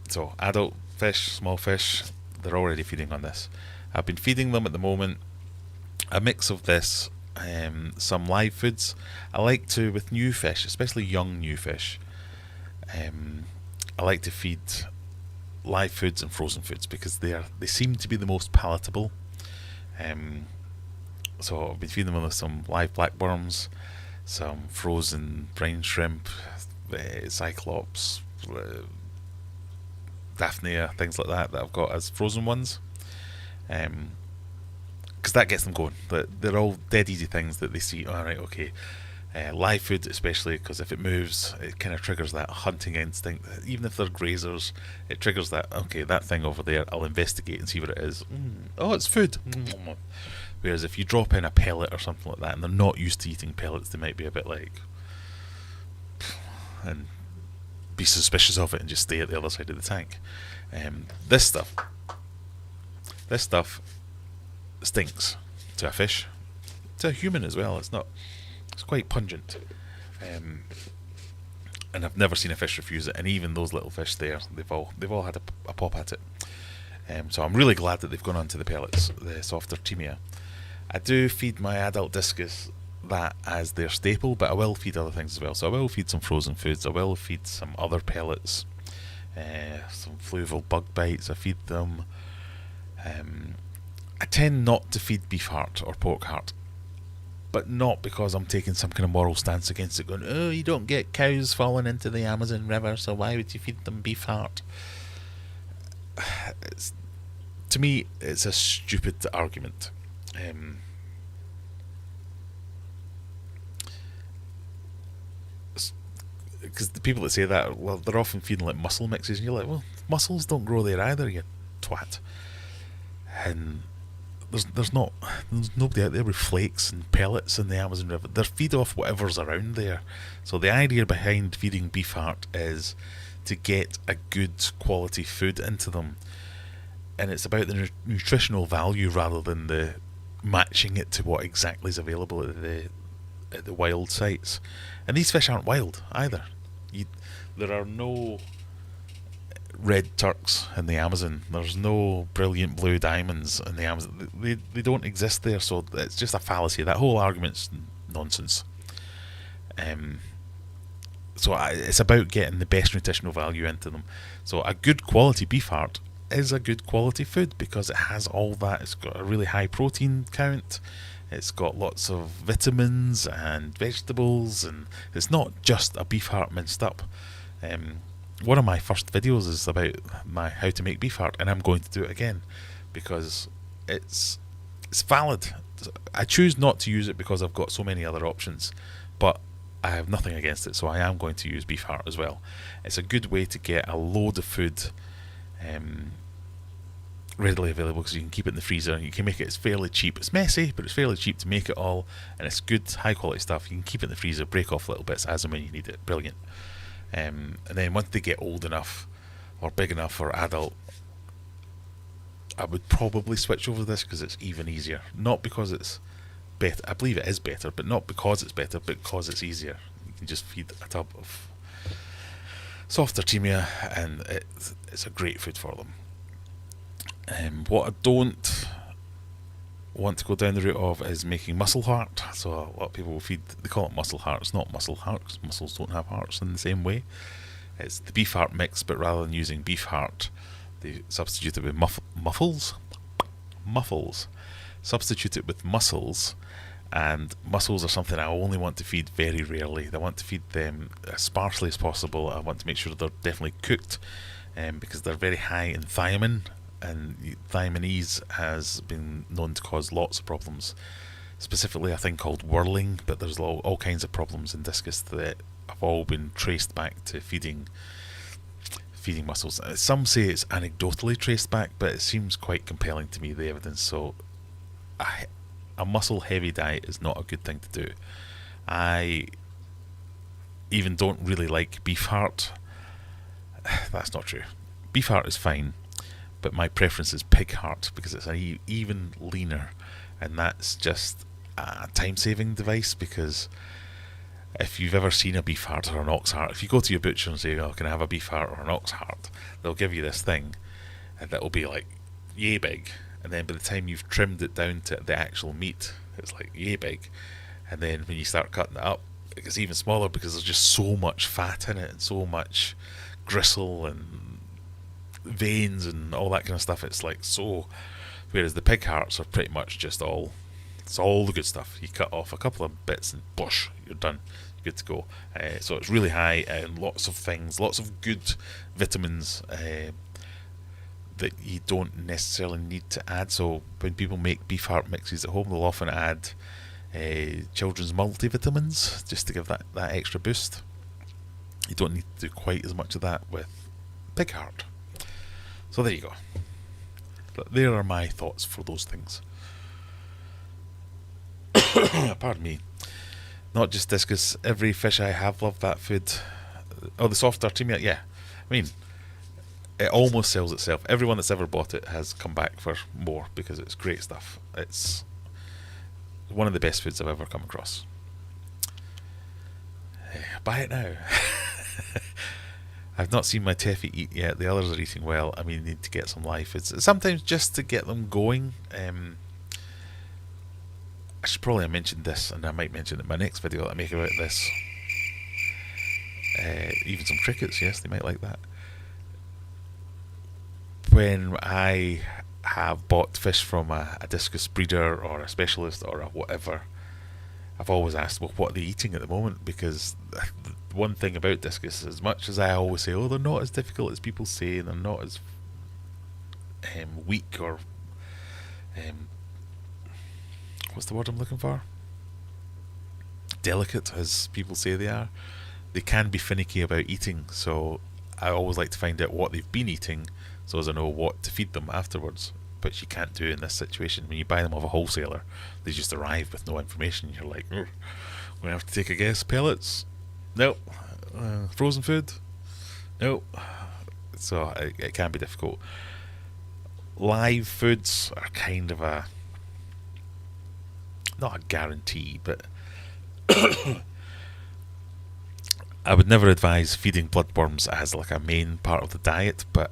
Speaker 1: So adult fish, small fish, they're already feeding on this. I've been feeding them at the moment a mix of this, some live foods. I like to, with new fish, especially young new fish, I like to feed live foods and frozen foods because they seem to be the most palatable. So I've been feeding them with some live blackworms, some frozen brine shrimp, cyclops, daphnia, things like that I've got as frozen ones, because that gets them going. They're all dead easy things that they see. All right, okay. Live food, especially, because if it moves, it kind of triggers that hunting instinct. Even if they're grazers, it triggers that, okay, that thing over there, I'll investigate and see what it is. Oh, it's food. Whereas if you drop in a pellet or something like that, and they're not used to eating pellets, they might be a bit like, and be suspicious of it and just stay at the other side of the tank. This stuff stinks to a fish, to a human as well. It's quite pungent, and I've never seen a fish refuse it. And even those little fish there, they've all had a pop at it. So I'm really glad that they've gone on to the pellets, the softer Timia. I do feed my adult discus that as their staple, but I will feed other things as well. So I will feed some frozen foods. I will feed some other pellets, some fluval bug bites. I feed them. I tend not to feed beef heart or pork heart, but not because I'm taking some kind of moral stance against it, going, oh, you don't get cows falling into the Amazon River, so why would you feed them beef heart? To me, it's a stupid argument. Because the people that say that, well, they're often feeding like mussel mixes, and you're like, well, mussels don't grow there either, you twat. And there's nobody out there with flakes and pellets in the Amazon River. They're feed off whatever's around there. So the idea behind feeding beef heart is to get a good quality food into them, and it's about the nutritional value rather than the matching it to what exactly is available at the wild sites. And these fish aren't wild either. There are no red turks in the Amazon. There's no brilliant blue diamonds in the Amazon. They don't exist there, so it's just a fallacy. That whole argument's nonsense. So it's about getting the best nutritional value into them. So a good quality beef heart is a good quality food because it has all that. It's got a really high protein count. It's got lots of vitamins and vegetables, and it's not just a beef heart minced up. One of my first videos is about my how to make beef heart, and I'm going to do it again because it's valid. I choose not to use it because I've got so many other options, but I have nothing against it, so I am going to use beef heart as well. It's a good way to get a load of food readily available because you can keep it in the freezer and you can make it. It's fairly cheap. It's messy, but it's fairly cheap to make it all, and it's good, high quality stuff. You can keep it in the freezer, break off little bits as and when you need it. Brilliant. And then once they get old enough or big enough or adult, I would probably switch over to this because it's even easier. Not because it's better. I believe it is better, but not because it's better, but because it's easier. You can just feed a tub of softer Timia, and it's a great food for them. What I don't want to go down the route of is making mussel heart. So a lot of people will feed, they call it mussel heart. It's not mussel heart because mussels don't have hearts in the same way. It's the beef heart mix, but rather than using beef heart, they substitute it with muffles. Substitute it with mussels, and mussels are something I only want to feed very rarely. I want to feed them as sparsely as possible. I want to make sure they're definitely cooked, because they're very high in thiamine, and thiaminese has been known to cause lots of problems, specifically a thing called whirling, but there's all kinds of problems in discus that have all been traced back to feeding mussels. Some say it's anecdotally traced back, but it seems quite compelling to me, the evidence. So a mussel heavy diet is not a good thing to do. I even don't really like beef heart. That's not true. beef heart is fine, but my preference is pig heart because it's even leaner, and that's just a time-saving device. Because if you've ever seen a beef heart or an ox heart, if you go to your butcher and say, "Oh, can I have a beef heart or an ox heart?" they'll give you this thing, and that will be like yay big, and then by the time you've trimmed it down to the actual meat, it's like yay big, and then when you start cutting it up, it gets even smaller because there's just so much fat in it and so much gristle and veins and all that kind of stuff. It's like so. Whereas the pig hearts are pretty much just it's all the good stuff. You cut off a couple of bits and bush, you're done. You're good to go. So it's really high and lots of things, lots of good vitamins that you don't necessarily need to add. So when people make beef heart mixes at home, they'll often add children's multivitamins just to give that extra boost. You don't need to do quite as much of that with pig heart. So there you go. But there are my thoughts for those things. Pardon me. Not just discus. Every fish I have loved that food. Oh, the soft dirty meat. Yeah, I mean, it almost sells itself. Everyone that's ever bought it has come back for more because it's great stuff. It's one of the best foods I've ever come across. Buy it now. I've not seen my Teffy eat yet. The others are eating well. I mean, need to get some live foods. Sometimes just to get them going. I should probably have mentioned this, and I might mention it in my next video that I make about this. Even some crickets, yes, they might like that. When I have bought fish from a discus breeder or a specialist or a whatever, I've always asked, well, what are they eating at the moment? Because one thing about discus, as much as I always say, oh, they're not as difficult as people say, they're not as weak or what's the word I'm looking for? Delicate as people say they are. They can be finicky about eating, so I always like to find out what they've been eating so as I know what to feed them afterwards. Which you can't do in this situation. When you buy them off a wholesaler, they just arrive with no information. You're like, we're going to have to take a guess. Pellets? Nope. Frozen food? Nope. So it can be difficult. Live foods are kind of not a guarantee, but I would never advise feeding bloodworms as like a main part of the diet, but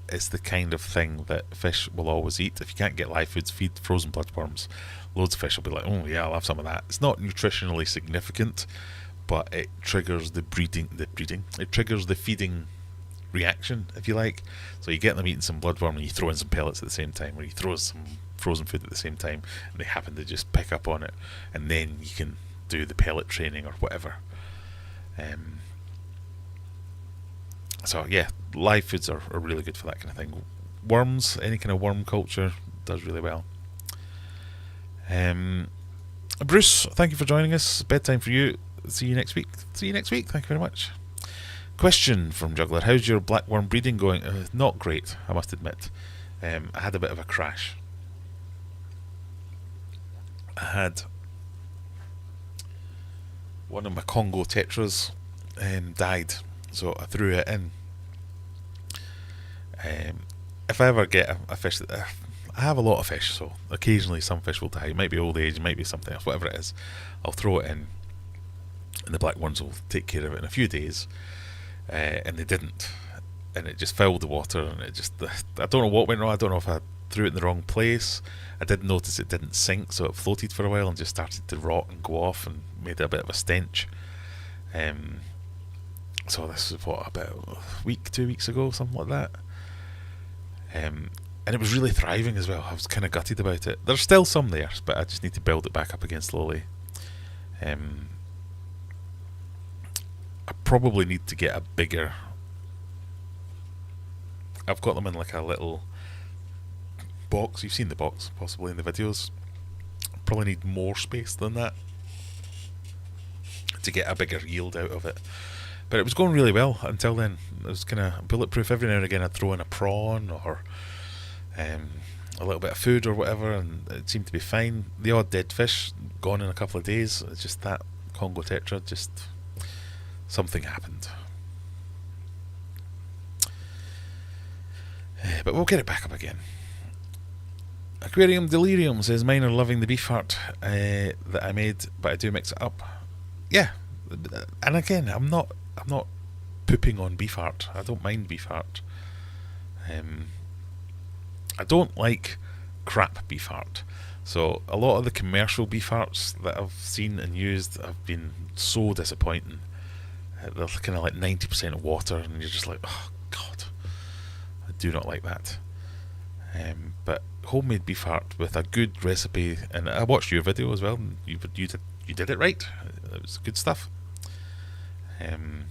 Speaker 1: it's the kind of thing that fish will always eat. If you can't get live foods, feed frozen bloodworms. Loads of fish will be like, oh yeah, I'll have some of that. It's not nutritionally significant, but it triggers the breeding. It triggers the feeding reaction, if you like. So you get them eating some bloodworm and you throw in some pellets at the same time, or you throw in some frozen food at the same time, and they happen to just pick up on it, and then you can do the pellet training or whatever. So yeah, live foods are really good for that kind of thing. Worms, any kind of worm culture does really well. Bruce, thank you for joining us. Bedtime for you. See you next week. Thank you very much. Question from Juggler: how's your blackworm breeding going? Not great, I must admit. I had a bit of a crash. I had one of my Congo tetras died, so I threw it in. If I ever get a fish that I have a lot of fish, so occasionally some fish will die. It might be old age, it might be something else, whatever it is. I'll throw it in, and the black ones will take care of it in a few days. And they didn't, and it just filled the water, and it just, I don't know what went wrong. I don't know if I threw it in the wrong place. I did notice it didn't sink, so it floated for a while and just started to rot and go off and made a bit of a stench. So this is what, about a week, 2 weeks ago, something like that. And it was really thriving as well. I was kind of gutted about it. There's still some there, but I just need to build it back up again slowly. I probably need to get a bigger. I've got them in like a little box. You've seen the box possibly in the videos. Probably need more space than that to get a bigger yield out of it. But it was going really well until then. It was kind of bulletproof. Every now and again I'd throw in a prawn or a little bit of food or whatever, and it seemed to be fine. The odd dead fish gone in a couple of days. It's just that Congo tetra, just something happened. But we'll get it back up again. Aquarium Delirium says mine are loving the beef heart that I made, but I do mix it up. Yeah, and again, I'm not pooping on beef heart. I don't mind beef heart. I don't like crap beef heart. So a lot of the commercial beef hearts that I've seen and used have been so disappointing. They're kind of like 90% water, and you're just like, oh god, I do not like that. But homemade beef heart with a good recipe, and I watched your video as well, and you did it right. It was good stuff. Can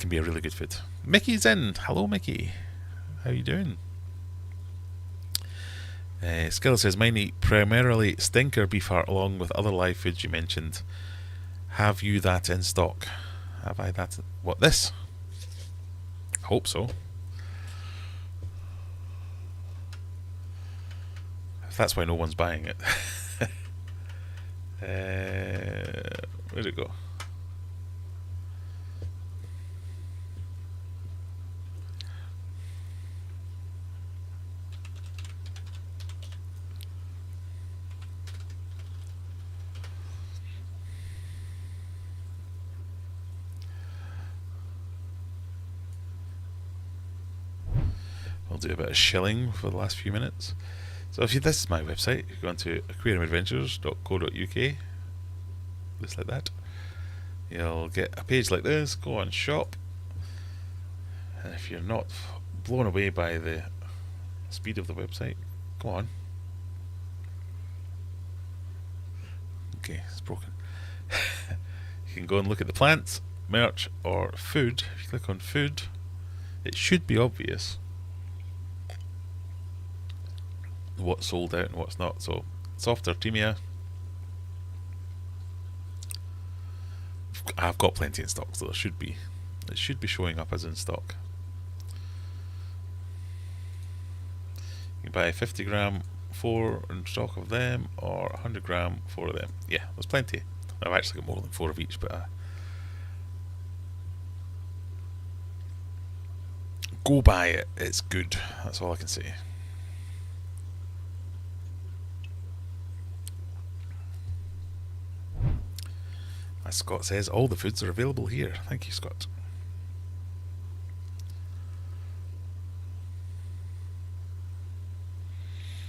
Speaker 1: be a really good food. Mickey's in. Hello, Mickey. How you doing? Skill says mine eat primarily stinker beef heart along with other live foods you mentioned. Have you that in stock? Have I that? What, this? I hope so. If that's why no one's buying it. Where'd it go? I'll do a bit of shilling for the last few minutes. So if this is my website, you go onto aquariumadventures.co.uk, just like that. You'll get a page like this, go on shop, and if you're not blown away by the speed of the website, go on. Okay, it's broken. You can go and look at the plants, merch, or food. If you click on food, it should be obvious what's sold out and what's not. So soft artemia, I've got plenty in stock, so it should be showing up as in stock. You can buy 50 gram 4 in stock of them, or 100 gram 4 of them. Yeah, there's plenty. I've actually got more than 4 of each, but go buy it, it's good, that's all I can say. As Scott says, all the foods are available here. Thank you, Scott.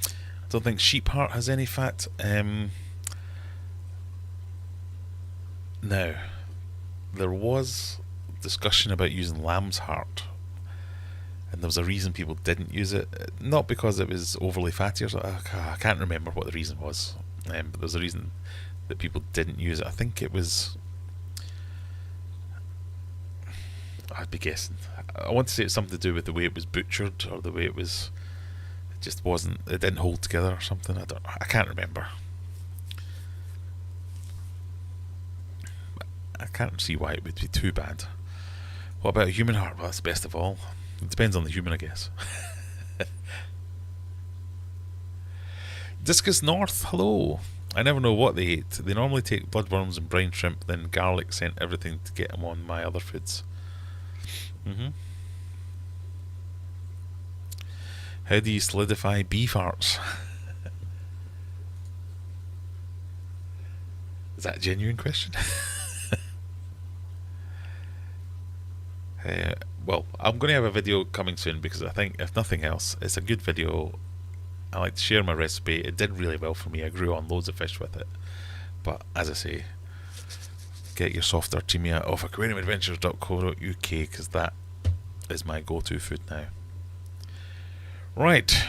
Speaker 1: I don't think sheep heart has any fat. Now, there was discussion about using lamb's heart, and there was a reason people didn't use it. Not because it was overly fatty or something. I can't remember what the reason was, but there was a reason that people didn't use it. I think it was, I'd be guessing, I want to say it's something to do with the way it was butchered, or the way it was, it just wasn't, it didn't hold together or something. I can't remember. I can't see why it would be too bad. What about a human heart? Well, that's best of all. It depends on the human, I guess. Discus North, hello. I never know what they eat. They normally take bloodworms and brine shrimp, then garlic scent everything to get them on my other foods. How do you solidify beef hearts? Is that a genuine question? Well, I'm going to have a video coming soon, because I think, if nothing else, it's a good video. I like to share my recipe. It did really well for me. I grew on loads of fish with it. But as I say, get your soft artemia off aquariumadventures.co.uk, because that is my go-to food now. Right,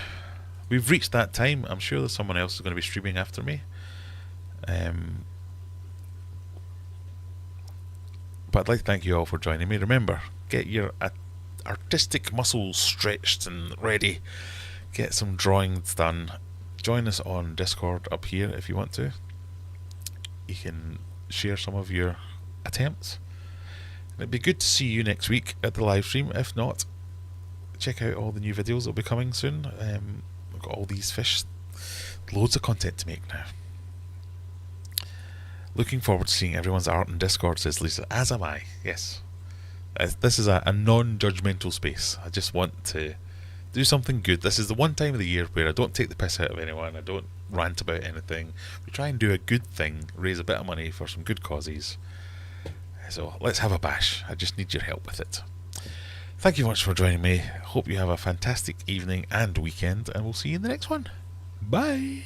Speaker 1: we've reached that time. I'm sure there's someone else who's going to be streaming after me. But I'd like to thank you all for joining me. Remember, get your artistic muscles stretched and ready. Get some drawings done. Join us on Discord up here if you want to. You can share some of your attempts. It'd be good to see you next week at the live stream. If not, check out all the new videos that'll be coming soon. We've got all these fish. Loads of content to make now. Looking forward to seeing everyone's art in Discord, says Lisa. As am I, yes. This is a non-judgmental space. I just want to do something good. This is the one time of the year where I don't take the piss out of anyone. I don't rant about anything. We try and do a good thing, raise a bit of money for some good causes. So let's have a bash. I just need your help with it. Thank you much for joining me. Hope you have a fantastic evening and weekend, and we'll see you in the next one. Bye.